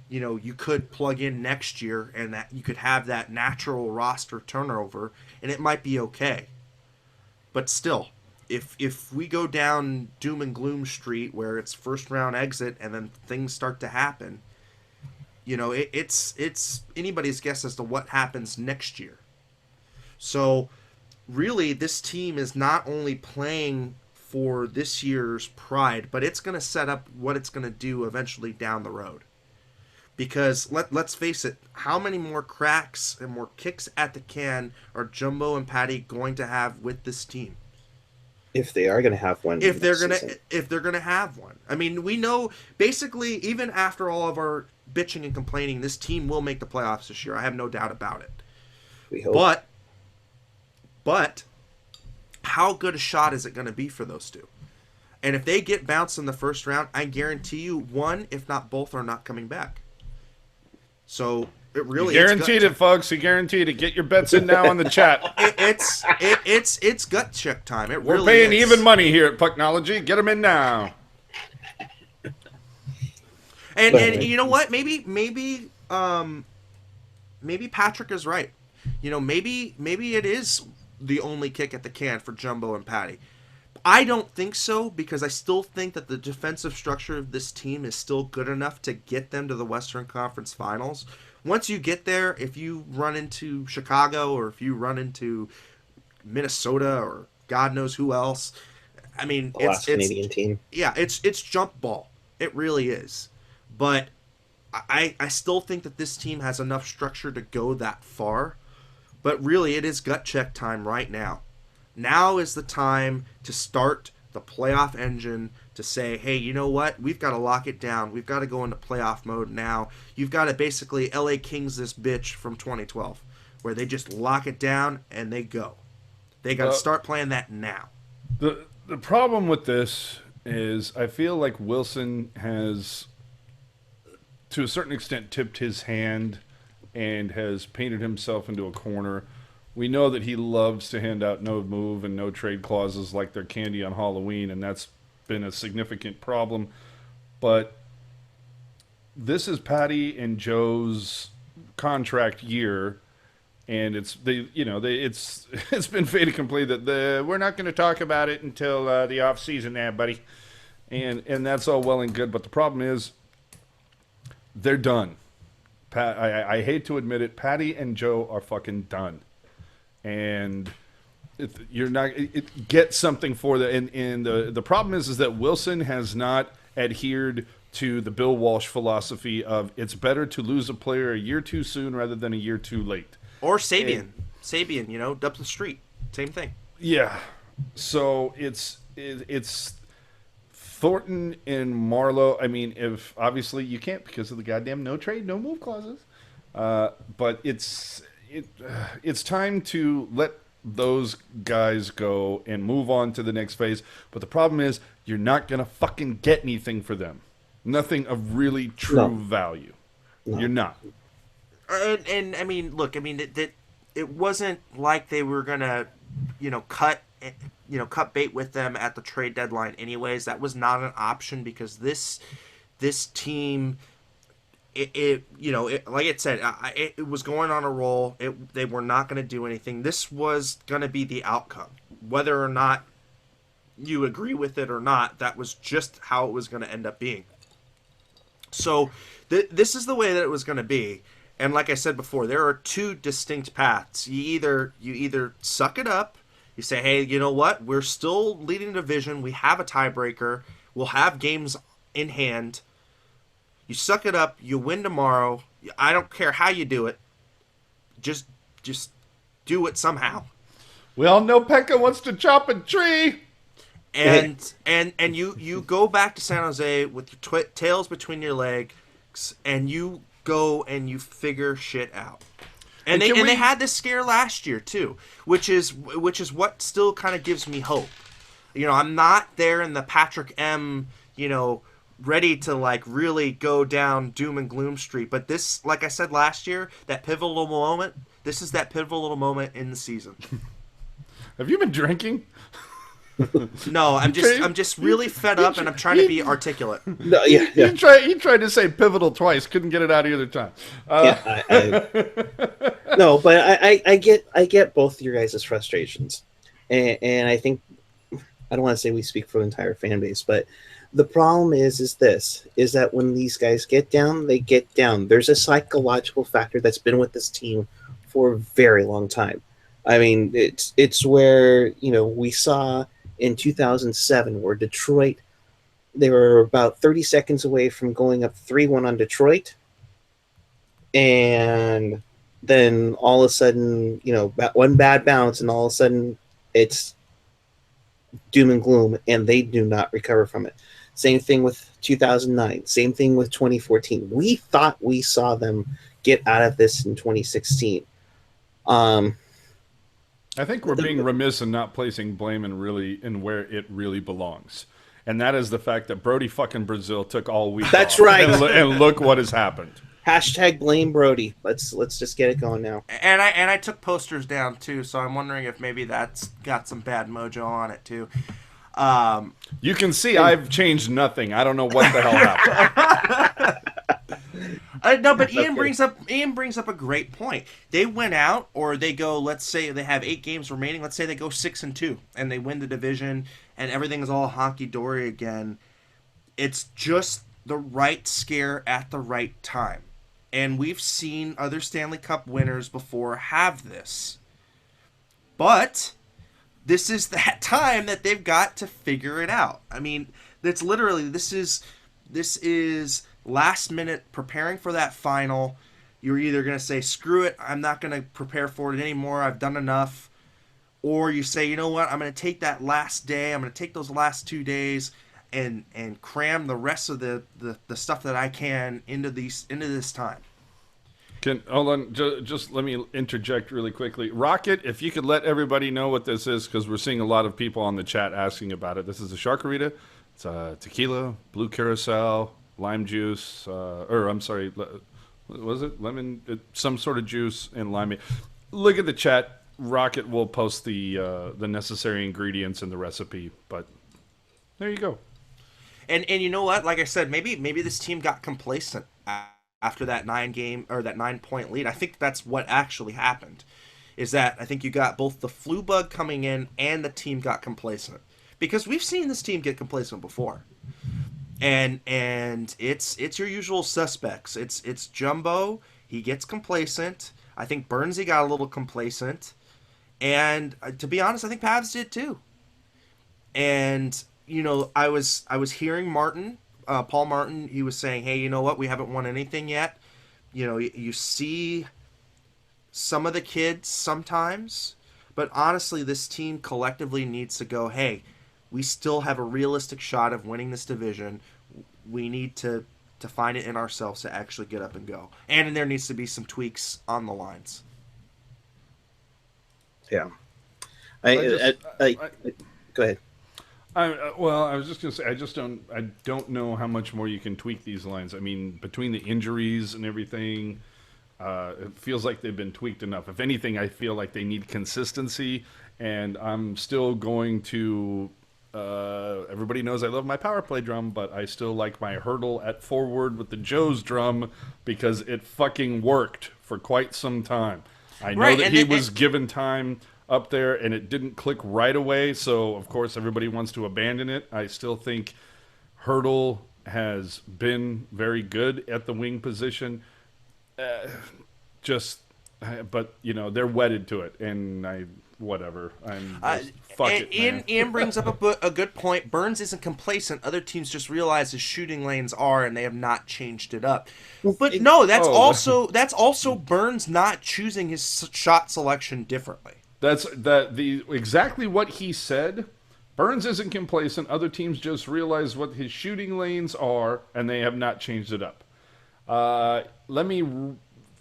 you could plug in next year, and that you could have that natural roster turnover, and it might be okay. But still, if we go down doom and gloom street where it's first round exit and then things start to happen, it's anybody's guess as to what happens next year. So really, this team is not only playing for this year's pride, but it's going to set up what it's going to do eventually down the road. Because let's face it, how many more cracks and more kicks at the can are Jumbo and Patty going to have with this team? If they are going to have one. If they're going to have one. I mean, we know basically even after all of our bitching and complaining, this team will make the playoffs this year. I have no doubt about it. We hope. But how good a shot is it going to be for those two? And if they get bounced in the first round, I guarantee you one, if not both, are not coming back. So it really guaranteed it, folks. He guaranteed it. Get your bets in now on the chat. It's gut check time. We're paying even money here at Pucknology. Get them in now. And you know what? Maybe Patrick is right. Maybe it is the only kick at the can for Jumbo and Patty. I don't think so, because I still think that the defensive structure of this team is still good enough to get them to the Western Conference Finals. Once you get there, if you run into Chicago or if you run into Minnesota or God knows who else, I mean, the last Canadian team. Yeah, it's jump ball. It really is. but I still think that this team has enough structure to go that far. But really, it is gut check time right now. Now is the time to start the playoff engine, to say, hey, you know what? We've got to lock it down. We've got to go into playoff mode now. You've got to basically LA Kings this bitch from 2012, where they just lock it down and they go. They got to start playing that now. The problem with this is I feel like Wilson has, to a certain extent, tipped his hand and has painted himself into a corner. We know that he loves to hand out no move and no trade clauses like they're candy on Halloween, and that's been a significant problem. But this is Patty and Joe's contract year, and it's it's been fait accompli that we're not going to talk about it until the off season, there, buddy, and that's all well and good. But the problem is, they're done. I hate to admit it, Patty and Joe are fucking done, and you're not get something for the. And the problem is that Wilson has not adhered to the Bill Walsh philosophy of it's better to lose a player a year too soon rather than a year too late. Or Sabian, up the street, same thing. Yeah, so it's Thornton and Marlowe. I mean, if obviously you can't because of the goddamn no trade, no move clauses. But it's time to let those guys go and move on to the next phase. But the problem is you're not gonna fucking get anything for them. Nothing of really true value. No. You're not. And I mean, look, I mean it wasn't like they were gonna, cut bait with them at the trade deadline. Anyways, that was not an option because this team, like it said, it was going on a roll. They were not going to do anything. This was going to be the outcome, whether or not you agree with it or not. That was just how it was going to end up being. So this is the way that it was going to be. And like I said before, there are two distinct paths. You either suck it up, you say, hey, you know what? We're still leading the division. We have a tiebreaker. We'll have games in hand. You suck it up. You win tomorrow. I don't care how you do it. Just do it somehow. We all know Pekka wants to chop a tree. And you go back to San Jose with your tails between your legs, and you go and you figure shit out. And they had this scare last year too, which is what still kind of gives me hope. I'm not there in the Patrick M, ready to like really go down doom and gloom street, but this, like I said last year, that pivotal moment, this is that pivotal little moment in the season. Have you been drinking? No, I'm just really fed up, and I'm trying to be articulate. No, yeah. He tried to say pivotal twice, couldn't get it out either time. No, but I get both your guys' frustrations, and I think I don't want to say we speak for the entire fan base, but the problem is that when these guys get down, they get down. There's a psychological factor that's been with this team for a very long time. I mean, it's where we saw in 2007 where Detroit, they were about 30 seconds away from going up 3-1 on Detroit, and then all of a sudden, one bad bounce, and all of a sudden it's doom and gloom, and they do not recover from it. Same thing with 2009. Same thing with 2014. We thought we saw them get out of this in 2016. I think we're being remiss in not placing blame in where it really belongs. And that is the fact that Brody fucking Brazil took all week. That's off. right. And look what has happened. Hashtag blame Brody. Let's just get it going now. And I took posters down too, so I'm wondering if maybe that's got some bad mojo on it too. You can see I've changed nothing. I don't know what the hell happened. No, but Ian brings up a great point. They went out, or they go. Let's say they have 8 games remaining. Let's say they go 6-2, and they win the division, and everything is all honky dory again. It's just the right scare at the right time, and we've seen other Stanley Cup winners before have this. But this is that time that they've got to figure it out. I mean, that's literally this is last minute preparing for that final, you're either going to say, screw it, I'm not going to prepare for it anymore, I've done enough. Or you say, you know what, I'm going to take that last day, I'm going to take those last 2 days and cram the rest of the stuff that I can into this time. Hold on, just let me interject really quickly. Rocket, if you could let everybody know what this is, because we're seeing a lot of people on the chat asking about it. This is a Sharkarita. It's tequila, blue curacao, lime juice, I'm sorry, what was it? Lemon, some sort of juice and lime. Look at the chat. Rocket will post the necessary ingredients in the recipe, but there you go. And you know what? Like I said, maybe this team got complacent after that 9-point lead. I think that's what actually happened. Is that I think you got both the flu bug coming in and the team got complacent, because we've seen this team get complacent before. And it's your usual suspects. It's Jumbo. He gets complacent. I think Burnsy got a little complacent. And to be honest, I think Pavs did too. And I was hearing Paul Martin. He was saying, "Hey, you know what? We haven't won anything yet." You see some of the kids sometimes, but honestly, this team collectively needs to go, "Hey, we still have a realistic shot of winning this division. We need to find it in ourselves to actually get up and go." And there needs to be some tweaks on the lines. Yeah. Go ahead. I was just gonna say, I don't know how much more you can tweak these lines. I mean, between the injuries and everything, it feels like they've been tweaked enough. If anything, I feel like they need consistency, and I'm still going to. Everybody knows I love my power play drum, but I still like my hurdle at forward with the Joe's drum because it fucking worked for quite some time. I know that he was given time up there, and it didn't click right away, so of course everybody wants to abandon it. I still think Hurdle has been very good at the wing position. But they're wedded to it, and whatever. Fuck it, man. Ian brings up a good point. Burns isn't complacent. Other teams just realize his shooting lanes are, and they have not changed it up. But no, that's also Burns not choosing his shot selection differently. That's exactly what he said. Burns isn't complacent. Other teams just realize what his shooting lanes are, and they have not changed it up. Let me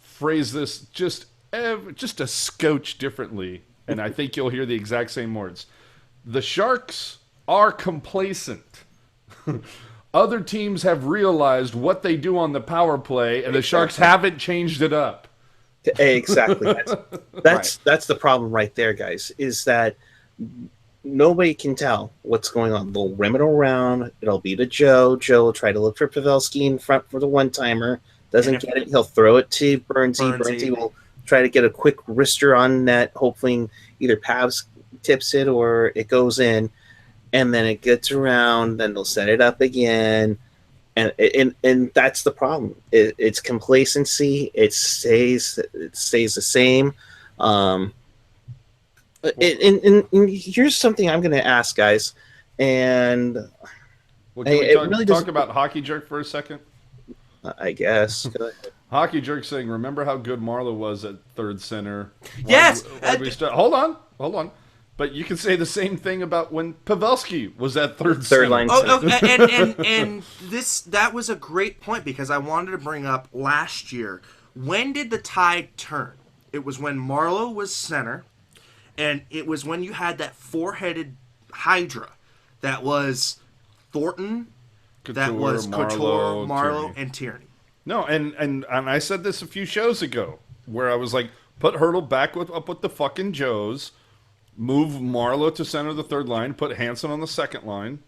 phrase this just a scotch differently, and I think you'll hear the exact same words. The Sharks are complacent. Other teams have realized what they do on the power play, and the Sharks haven't changed it up. Exactly. That's the problem right there, guys, is that nobody can tell what's going on. They'll rim it around. It'll be to Joe. Joe will try to look for Pavelski in front for the one-timer. Doesn't get it. He'll throw it to Burnsy. Burnsy will try to get a quick wrister on net, hoping either Pavs tips it or it goes in. And then it gets around. Then they'll set it up again. And that's the problem. It's complacency. It stays the same. And here's something I'm going to ask, guys. And can we talk about Hockey Jerk for a second? I guess. Hockey Jerk saying, "Remember how good Marlowe was at third center?" Yes. Hold on. But you can say the same thing about when Pavelski was at third line. And that was a great point, because I wanted to bring up last year. When did the tide turn? It was when Marlowe was center, and it was when you had that four-headed Hydra that was Thornton, that was Couture, Marlowe, and Tierney. No, and I said this a few shows ago, where I was like, put Hurdle back up with the fucking Joes. Move Marlowe to center of the third line. Put Hansen on the second line.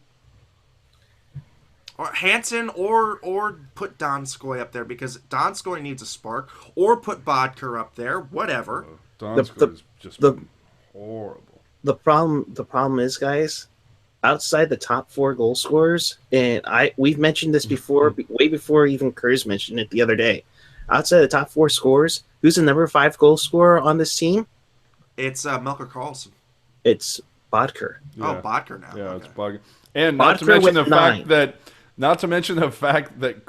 Or Hansen, or put Donskoy up there, because Donskoy needs a spark. Or put Bodker up there. Whatever. Donskoy is just horrible. The problem is, guys, outside the top four goal scorers, and we've mentioned this before, way before even Kurz mentioned it the other day. Outside the top four scorers, who's the number 5 goal scorer on this team? It's Melker Karlsson. It's Bodker. Yeah. Oh, Bodker now. Yeah, okay. It's Bodker. And not to mention the fact that Not to mention the fact that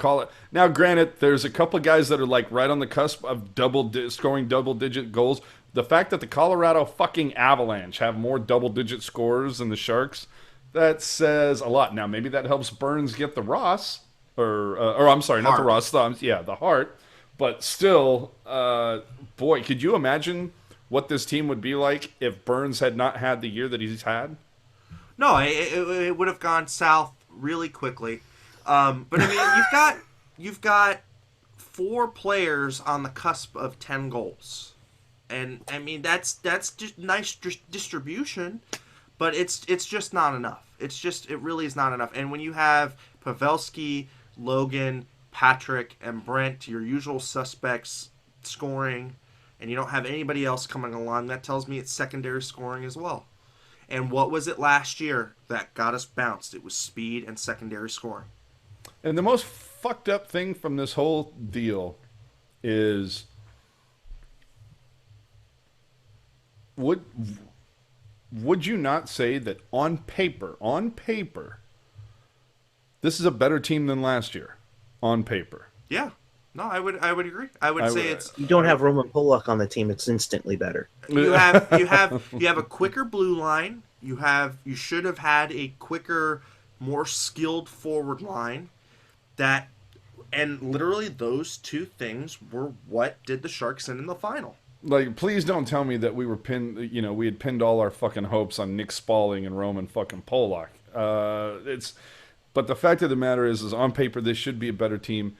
now, granted, there's a couple of guys that are like right on the cusp of scoring double-digit goals. The fact that the Colorado fucking Avalanche have more double-digit scores than the Sharks, that says a lot. Now, maybe that helps Burns get the Ross, or I'm sorry, not the Ross, the Hart. But still, boy, could you imagine what this team would be like if Burns had not had the year that he's had? No, it would have gone south really quickly. But I mean, you've got 4 players on the cusp of 10 goals, and I mean that's just nice distribution, but it's just not enough. It really is not enough. And when you have Pavelski, Logan, Patrick, and Brent, your usual suspects, scoring, and you don't have anybody else coming along, that tells me it's secondary scoring as well. And what was it last year that got us bounced? It was speed and secondary scoring. And the most fucked up thing from this whole deal is would you not say that on paper, this is a better team than last year? On paper. Yeah. No, I would agree. I would say it's You don't have Roman Polak on the team; it's instantly better. you have a quicker blue line. You should have had a quicker, more skilled forward line. And literally those 2 things were what did the Sharks in the final. Like, please don't tell me that we were pinned. We had pinned all our fucking hopes on Nick Spaulding and Roman fucking Polak. But the fact of the matter is on paper this should be a better team.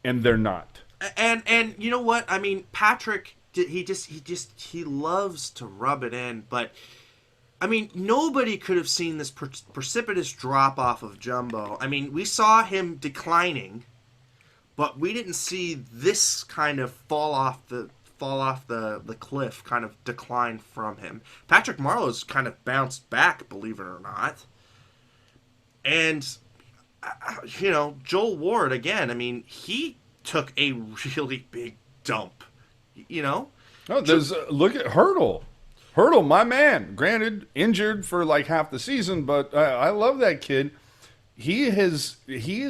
And they're not. And you know what? I mean, Patrick, he loves to rub it in, but I mean, nobody could have seen this precipitous drop off of Jumbo. I mean, we saw him declining, but we didn't see this kind of fall off the cliff kind of decline from him. Patrick Marleau's kind of bounced back, believe it or not. And Joel Ward, again, I mean, he took a really big dump, Oh, look at Hurdle. Hurdle, my man. Granted, injured for like half the season, but I love that kid. He is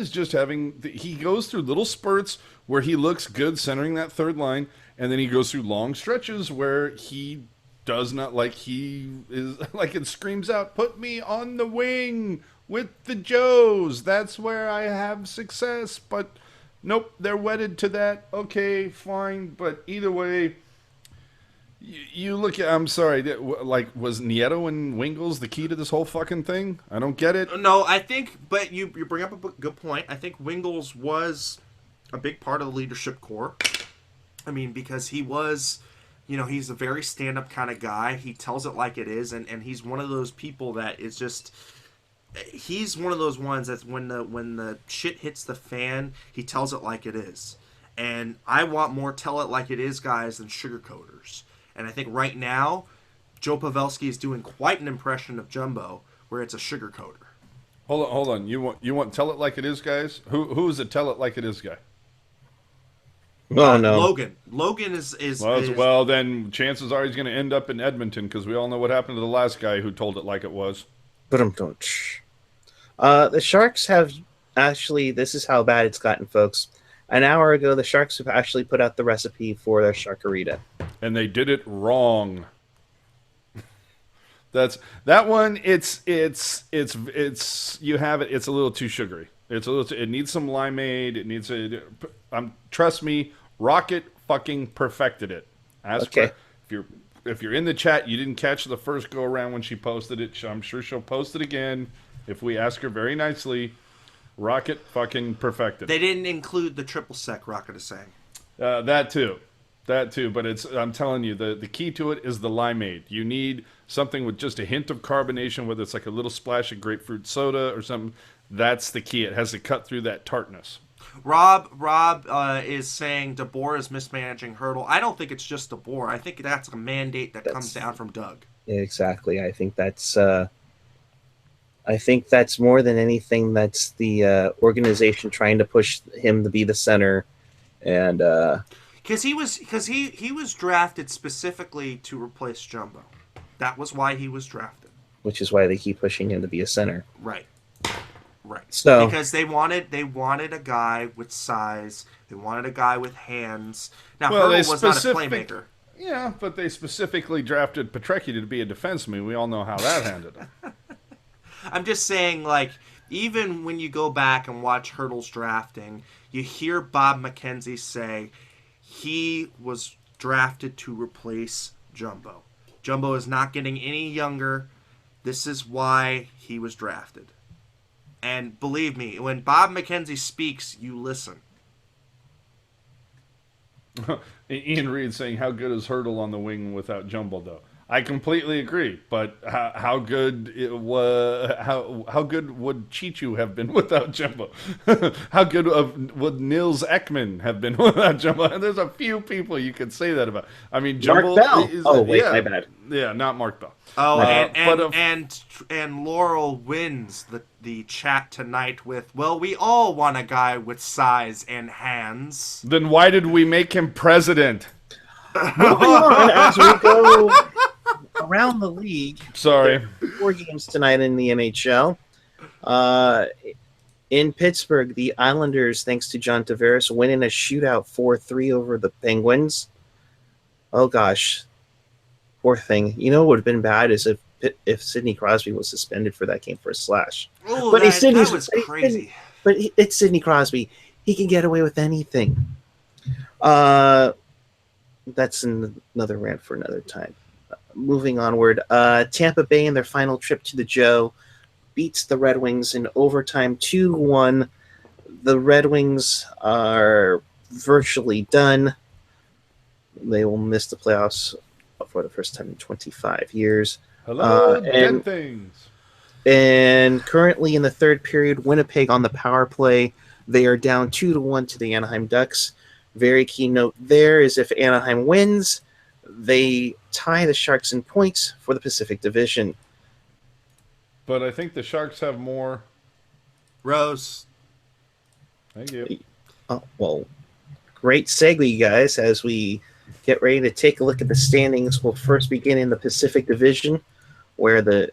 just he goes through little spurts where he looks good centering that third line, and then he goes through long stretches where he does not, like, he is like, it screams out, "Put me on the wing with the Joes. That's where I have success." But nope, they're wedded to that. Okay, fine. But either way, you look at, I'm sorry, like, was Nieto and Wingles the key to this whole fucking thing? I don't get it. No, I think, but you bring up a good point. I think Wingles was a big part of the leadership core. I mean, because he was, he's a very stand-up kind of guy. He tells it like it is, and he's one of those people that is just... He's one of those ones that when the shit hits the fan, he tells it like it is. And I want more tell it like it is guys than sugarcoaters. And I think right now, Joe Pavelski is doing quite an impression of Jumbo, where it's a sugarcoater. Hold on. You want tell it like it is guys? Who is the tell it like it is guy? Oh no, Logan. Logan is well. Then chances are he's going to end up in Edmonton because we all know what happened to the last guy who told it like it was. The Sharks have actually, this is how bad it's gotten, folks. An hour ago, the Sharks have actually put out the recipe for their Sharkarita. And they did it wrong. That one, it's you have it, it's a little too sugary. It needs some limeade, it needs trust me, Rocket fucking perfected it. If you're in the chat, you didn't catch the first go around when she posted it. I'm sure she'll post it again if we ask her very nicely. Rocket fucking perfected. They didn't include the triple sec. Rocket is saying that too, but I'm telling you, the key to it is the limeade. You need something with just a hint of carbonation, whether it's like a little splash of grapefruit soda or something. That's the key. It has to cut through that tartness. Rob is saying DeBoer is mismanaging Hurdle. I don't think it's just DeBoer. I think that's a mandate that comes down from Doug. Exactly. I think that's more than anything. That's the organization trying to push him to be the center, and because he was drafted specifically to replace Jumbo. That was why he was drafted. Which is why they keep pushing him to be a center. Right. Right. So Because they wanted a guy with size. They wanted a guy with hands. Now Well, they Hurdle was not a specific, playmaker. yeah, but they specifically drafted Petrecki to be a defenseman. We all know how that ended up. I'm just saying, like, even when you go back and watch Hurdle's drafting, you hear Bob McKenzie say he was drafted to replace Jumbo. Jumbo is not getting any younger. This is why he was drafted. And believe me, when Bob McKenzie speaks, you listen. Ian Reed saying, "How good is Hurdle on the wing without Jumbo?" Though I completely agree, but how good it was? How good would Chichu have been without Jumbo? How good would Nils Ekman have been without Jumbo? And there's a few people you could say that about. I mean, Jumbo Mark Bell. is Oh wait, yeah, my bad. yeah, not Mark Bell. Oh, But and Laurel wins the chat tonight with, well, we all want a guy with size and hands. then why did we make him president? Moving on as we go around the league. Sorry. 4 games tonight in the NHL. In Pittsburgh, the Islanders, thanks to John Tavares, winning a shootout 4-3 over the Penguins. Oh gosh, poor thing. You know what would have been bad is if Sidney Crosby was suspended for that game for a slash. Oh, But that was crazy. But it's Sidney Crosby. He can get away with anything. That's another rant for another time. Moving onward, Tampa Bay in their final trip to the Joe beats the Red Wings in overtime 2-1. The Red Wings are virtually done. They will miss the playoffs for the first time in 25 years. Hello, dead things. And currently in the third period, Winnipeg on the power play. They are down 2-1 to the Anaheim Ducks. Very key note there is if Anaheim wins, they tie the Sharks in points for the Pacific Division. But I think the Sharks have more. Rose. Thank you. Oh, well, great segue, guys, as we get ready to take a look at the standings. We'll first begin in the Pacific Division, where the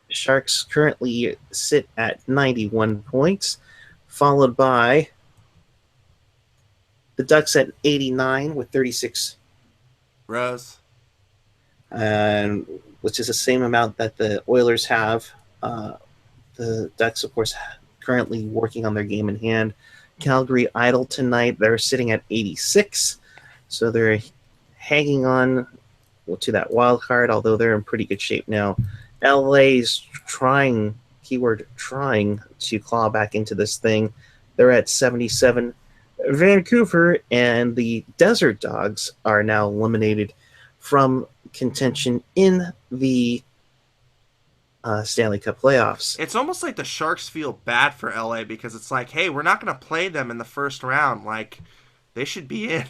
Sharks currently sit at 91 points, followed by the Ducks at 89 with 36. Rose. And which is the same amount that the Oilers have. The Ducks, of course, currently working on their game in hand. Calgary idle tonight. They're sitting at 86. So they're hanging on to that wild card, although they're in pretty good shape now. LA's trying, keyword trying, to claw back into this thing. They're at 77. Vancouver and the Desert Dogs are now eliminated from contention in the Stanley Cup playoffs. It's almost like the Sharks feel bad for LA because it's like, hey, we're not going to play them in the first round. Like, they should be in.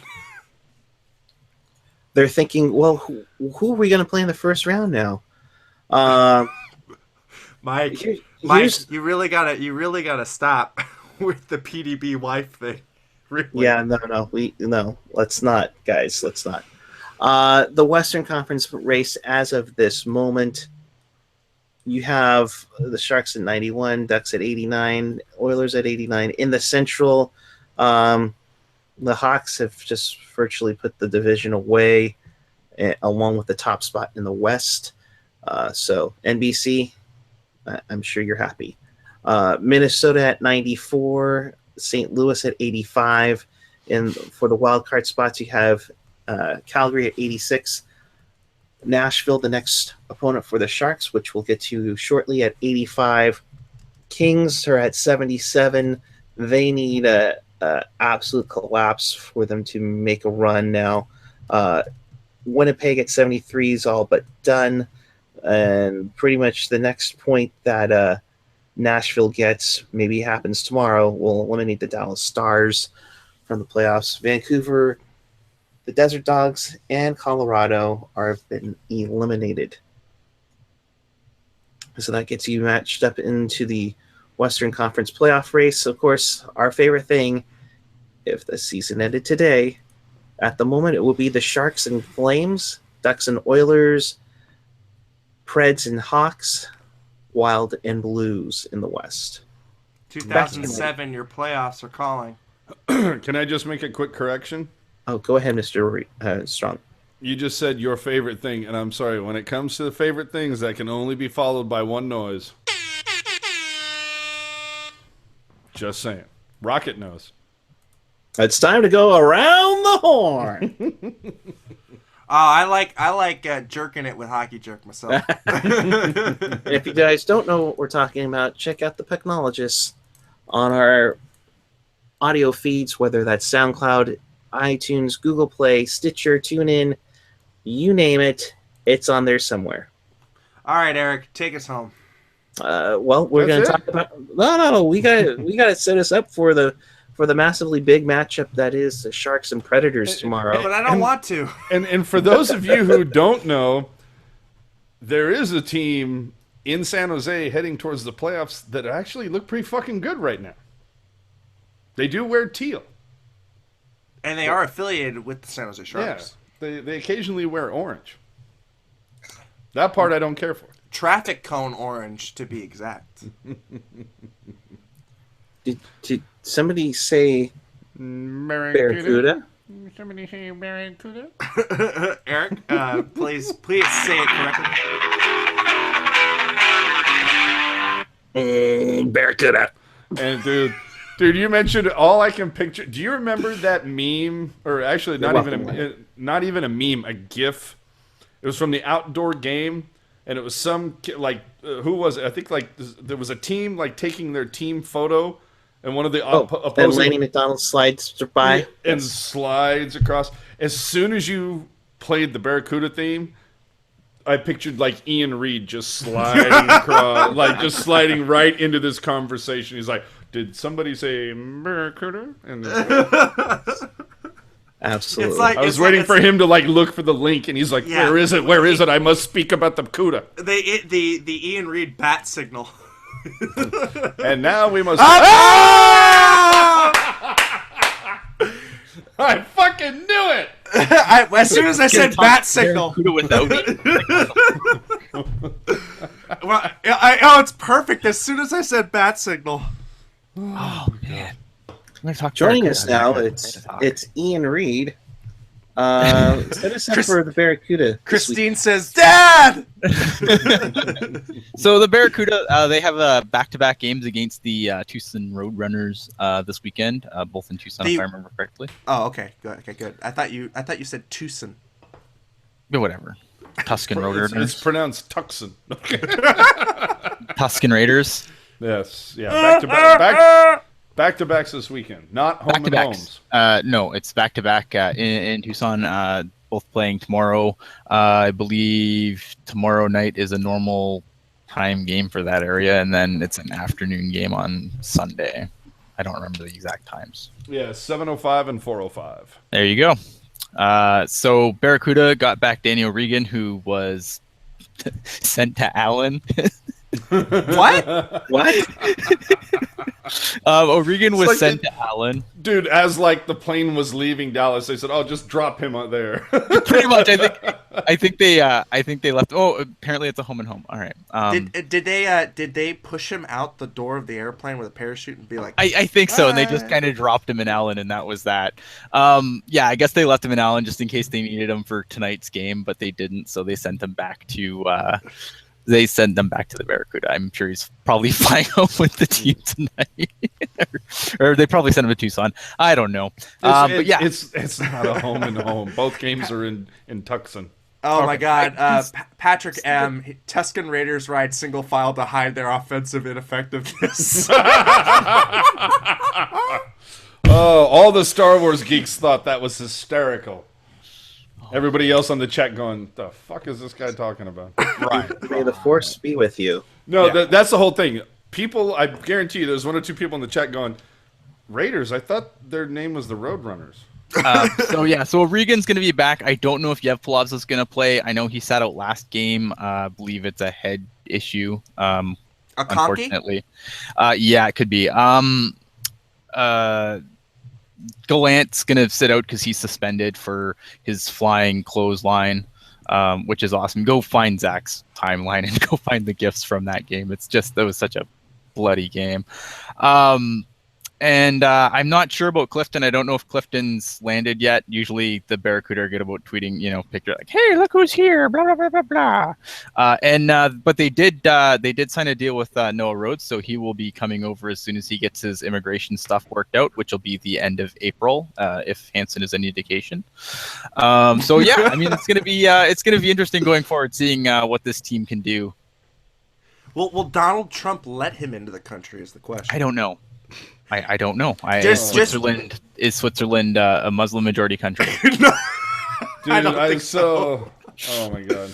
They're thinking, well, who are we going to play in the first round now? Mike, you really gotta stop with the PDB wife thing. Really. Yeah, no, let's not, guys, let's not. The Western Conference race as of this moment, you have the Sharks at 91, Ducks at 89, Oilers at 89. In the Central, the Hawks have just virtually put the division away, along with the top spot in the West. So NBC, I'm sure you're happy. Minnesota at 94, St. Louis at 85. And for the wild card spots, you have Calgary at 86. Nashville, the next opponent for the Sharks, which we'll get to shortly, at 85. Kings are at 77. They need a absolute collapse for them to make a run now. Winnipeg at 73 is all but done. And pretty much the next point that Nashville gets, maybe happens tomorrow, will eliminate the Dallas Stars from the playoffs. Vancouver, the Desert Dogs, and Colorado are been eliminated. So that gets you matched up into the Western Conference playoff race. Of course, our favorite thing, if the season ended today, at the moment it will be the Sharks and Flames, Ducks and Oilers, Preds and Hawks, Wild and Blues in the West. 2007, your playoffs are calling. Can I just make a quick correction? Oh, go ahead, Mr. Strong. You just said your favorite thing, and I'm sorry. When it comes to the favorite things, that can only be followed by one noise. Just saying. Rocket nose. It's time to go around the horn. I like jerking it with hockey jerk myself. And if you guys don't know what we're talking about, check out the Pucknologists on our audio feeds, whether that's SoundCloud, iTunes, Google Play, Stitcher, TuneIn, you name it, it's on there somewhere. All right, Eric, take us home. Well, we're going to talk about. No. We got to set us up for the massively big matchup that is the Sharks and Predators tomorrow. But I don't want to. And for those of you who don't know, there is a team in San Jose heading towards the playoffs that actually look pretty fucking good right now. They do wear teal. And they are affiliated with the San Jose Sharks. Yeah, they occasionally wear orange. That part I don't care for. Traffic cone orange, to be exact. Did somebody say Barracuda? Somebody say Barracuda? Eric, please say it correctly. Barracuda. And dude, you mentioned all I can picture. Do you remember that meme? Or actually, not even a meme, a GIF. It was from the outdoor game, and it was some who was it? I think there was a team taking their team photo, and one of the opposing. And Laney McDonald slides by and slides across. As soon as you played the Barracuda theme, I pictured Ian Reed just sliding across, just sliding right into this conversation. He's like, "Did somebody say Barracuda?" And absolutely. I was waiting for him to look for the link, and he's like, yeah. Where is it? Where is it? I must speak about the CUDA. The Ian Reed bat signal. And now we must. I fucking knew it. As soon as I said bat signal. Without me. It's perfect. As soon as I said bat signal. Oh man. Joining us now, it's Ian Reed. Set us up for the Barracuda. Christine says, "Dad!" So the Barracuda, they have back-to-back games against the Tucson Roadrunners this weekend, both in Tucson, if I remember correctly. Oh, okay, good. I thought you said Tucson. But whatever. Tuscan Roadrunners. It's pronounced Tucson. Tuscan Raiders. Yes, yeah. Back-to-backs this weekend, not home and homes. No, it's back-to-back in Tucson, both playing tomorrow. I believe tomorrow night is a normal time game for that area, and then it's an afternoon game on Sunday. I don't remember the exact times. Yeah, 7:05 and 4:05. There you go. So Barracuda got back Danny O'Regan, who was sent to Allen. What? O'Regan was sent to Allen. Dude, as the plane was leaving Dallas, they said, "Oh, just drop him out there." Pretty much, I think they left. Oh, apparently it's a home and home. All right. Did they push him out the door of the airplane with a parachute and be like? I think so, and they just kind of dropped him in Allen, and that was that. Yeah, I guess they left him in Allen just in case they needed him for tonight's game, but they didn't, so they sent him back to. They sent them back to the Barracuda. I'm sure he's probably flying home with the team tonight, or they probably sent him to Tucson. I don't know. But yeah, it's not a home and home. Both games are in Tucson. Oh my God, Patrick M. Tuscan Raiders ride single file to hide their offensive ineffectiveness. Oh, all the Star Wars geeks thought that was hysterical. Everybody else on the chat going, "The fuck is this guy talking about?" Right. May the force be with you. No, that's the whole thing. People, I guarantee you, there's one or two people in the chat going, "Raiders? I thought their name was the Roadrunners." So O'Regan's going to be back. I don't know if Yevpalov is going to play. I know he sat out last game. I believe it's a head issue. Unfortunately, yeah, it could be. Gallant's going to sit out because he's suspended for his flying clothesline, which is awesome. Go find Zach's timeline and go find the gifts from that game. It's just, that was such a bloody game. And I'm not sure about Clifton. I don't know if Clifton's landed yet. Usually the Barracuda are good about tweeting, picture like, "Hey, look who's here!" Blah blah blah blah blah. But they did sign a deal with Noah Rhodes, so he will be coming over as soon as he gets his immigration stuff worked out, which will be the end of April, if Hansen is any indication. So yeah, I mean it's gonna be interesting going forward, seeing what this team can do. Well, will Donald Trump let him into the country? Is the question. I don't know. I don't know. Is Switzerland a Muslim majority country? No, Dude, I don't think so. Oh my god,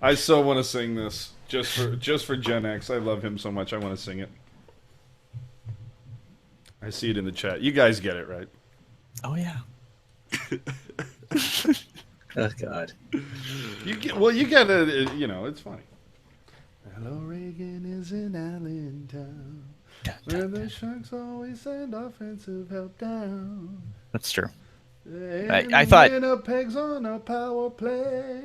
I so want to sing this just for Gen X. I love him so much. I want to sing it. I see it in the chat. You guys get it, right? Oh yeah. Oh God. You get it. It's funny. Hello, Reagan is in Allentown, where the Sharks always send offensive help down. That's true. And I thought Winnipeg's on a power play.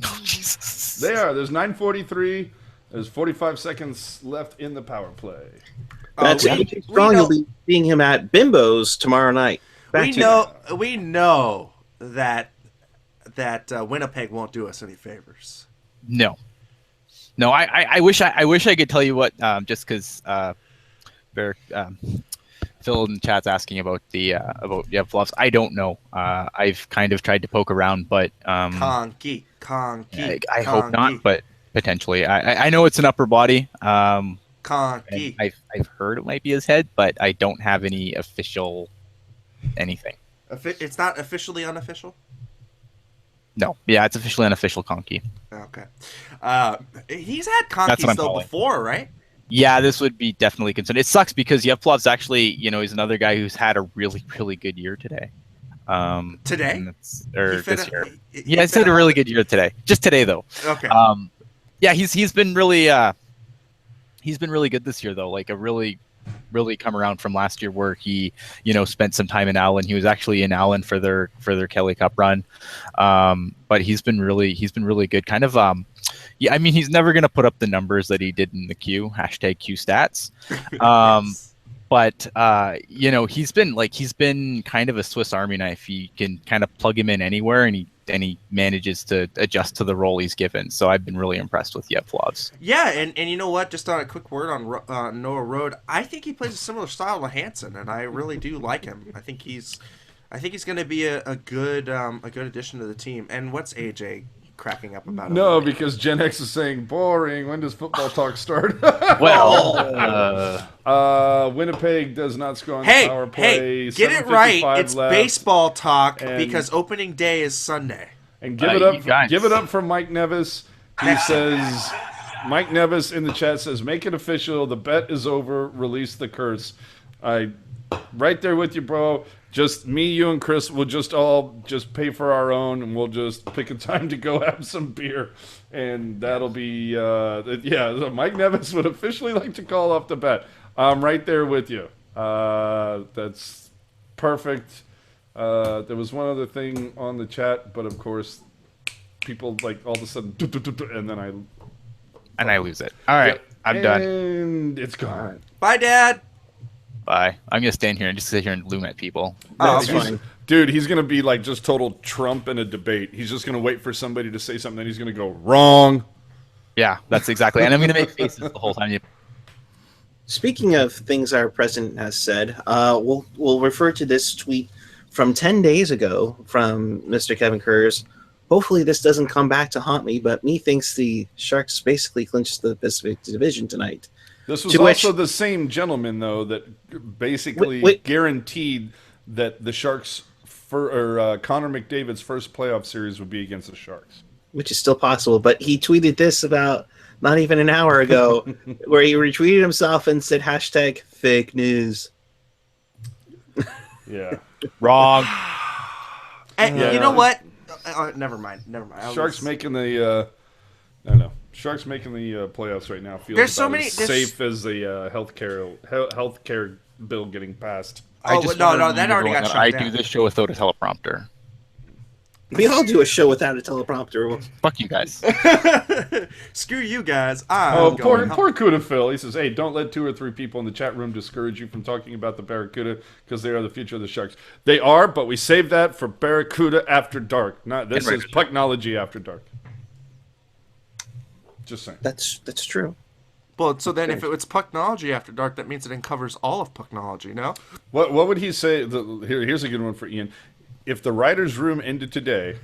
Oh, Jesus. They are. There's 9:43. There's 45 seconds left in the power play. That's strong. You'll be seeing him at Bimbo's tomorrow night. We know that Winnipeg won't do us any favors. No, I wish I could tell you what. Just because Phil in the chat's asking about Fluffs. I don't know. I've kind of tried to poke around, but Conky. I hope not, but potentially. I know it's an upper body. Conky. I've heard it might be his head, but I don't have any official anything. It's not officially unofficial? No. Yeah, it's officially unofficial conky. Okay. He's had conkies though before, right? Yeah, this would be definitely considered. It sucks because Yevplov's actually, he's another guy who's had a really, really good year today. Today? This year. He's had a really good year today. Just today, though. Okay. Yeah, he's been really good this year, though. Like a really come around from last year where he, spent some time in Allen. He was actually in Allen for their Kelly Cup run. But he's been really good. Kind of, yeah, I mean, he's never going to put up the numbers that he did in the Q, #Q stats. Yes. But, he's been kind of a Swiss Army knife. You can kind of plug him in anywhere and he manages to adjust to the role he's given. So I've been really impressed with Yevplovs. Yeah, and you know what? Just on a quick word on Noah Road, I think he plays a similar style to Hansen, and I really do like him. I think he's going to be a good addition to the team. And what's AJ cracking up about? No, because Gen X is saying boring. When does football talk start? Winnipeg does not score on the power play. Hey, get it right. It's left. Baseball talk because opening day is Sunday. And give it up for Mike Nevis. He says, Mike Nevis in the chat says, make it official. The bet is over. Release the curse. Right there with you, bro. Just me, you, and Chris will just all pay for our own, and we'll just pick a time to go have some beer, and that'll be So Mike Nevis would officially like to call off the bet. I'm right there with you. That's perfect. There was one other thing on the chat, but of course, people like all of a sudden, and then I lose it. All right, I'm done. And it's gone. Bye, Dad. Bye. I'm gonna stand here and just sit here and loom at people. That's fine. Dude, he's gonna be like just total Trump in a debate. He's just gonna wait for somebody to say something, and he's gonna go wrong. Yeah, that's exactly. And I'm gonna make faces the whole time. Speaking of things our president has said, we'll refer to this tweet from 10 days ago from Mr. Kevin Kurz. Hopefully this doesn't come back to haunt me, but me thinks the Sharks basically clinched the Pacific Division tonight. This was also the same gentleman, though, that basically guaranteed that the Sharks, Connor McDavid's first playoff series would be against the Sharks. Which is still possible, but he tweeted this about not even an hour ago, where he retweeted himself and said #fake news. Yeah. Wrong. And you know what? Never mind. Sharks making the Sharks making the playoffs right now feels as safe as the healthcare bill getting passed. That already got shut down. I do this show without a teleprompter. We all do a show without a teleprompter. Fuck you guys. Screw you guys. Oh, I'm going home. poor Cuda Phil. He says, hey, don't let 2 or 3 people in the chat room discourage you from talking about the Barracuda because they are the future of the Sharks. They are, but we saved that for Barracuda After Dark. This is Pucknology After Dark. Just saying. That's true. Well, so then if it's Pucknology After Dark, that means it uncovers all of Pucknology, no? What would he say? Here's a good one for Ian. If the writer's room ended today...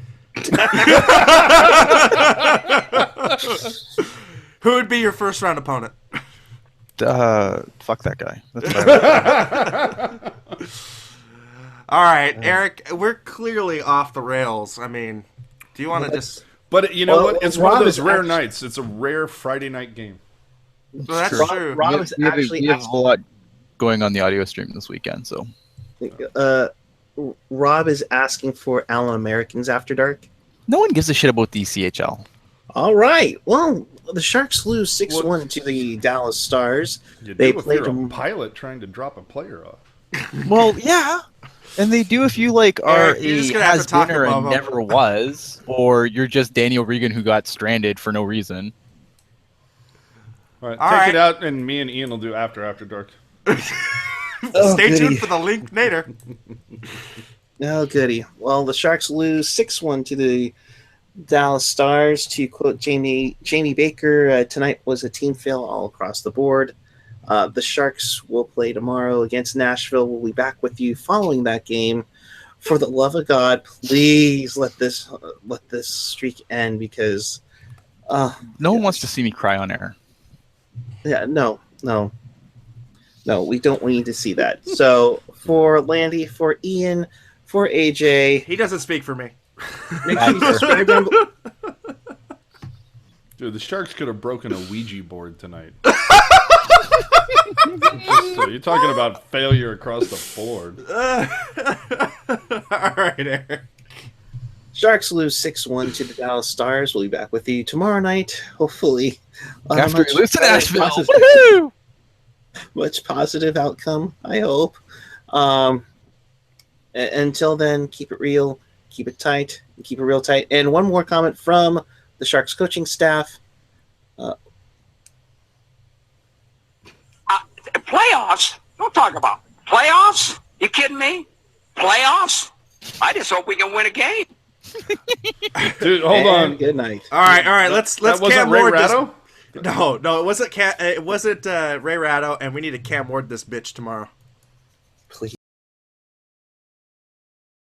Who would be your first round opponent? Fuck that guy. That's what I All right, Eric, we're clearly off the rails. I mean, do you want to just... But you know Well, what? It's Rob one of those is rare actually- nights. It's a rare Friday night game. Well, that's true. true. Rob is actually we have a asking, whole lot going on the audio stream this weekend, so Rob is asking for Allen Americans After Dark. no one gives a shit about the CHL. All right. Well, the Sharks lose 6-1 to the Dallas Stars. You They do if played you're a them. pilot trying to drop a player off. Well, yeah. And they do if you like are Eric, you're just a gonna have to has talk winner above and them. never was, or you're just Daniel Regan who got stranded for no reason. All right, All take right. it out, and me and Ian will do After Dark. Oh, Stay goody. tuned for the link later. Oh, goody. Well, the Sharks lose 6-1 to the Dallas Stars. To quote Jamie Baker, tonight was a team fail all across the board. The Sharks will play tomorrow against Nashville. We'll be back with you following that game. For the love of God, please let this streak end because No one wants to see me cry on air. yeah, no, we don't need to see that. So for Landy, for Ian, for AJ, He doesn't speak for me. make sure you subscribe down below. Dude, the Sharks could have broken a Ouija board tonight. You're talking about failure across the board. All right, Eric. Sharks lose 6-1 to the Dallas Stars. We'll be back with you tomorrow night, hopefully. on a After much you lose to better Nashville. positive- Woohoo! much positive outcome, I hope. Until then, keep it real, keep it tight, and keep it real tight. And one more comment from the Sharks coaching staff. Playoffs? Don't talk about playoffs. You kidding me? Playoffs? I just hope we can win a game. Dude, hold and on. Good night. All right. Let's That wasn't Cam Ray Ward this. Ratto? No, it wasn't. It wasn't Ray Ratto, and we need to Cam Ward this bitch tomorrow. Please.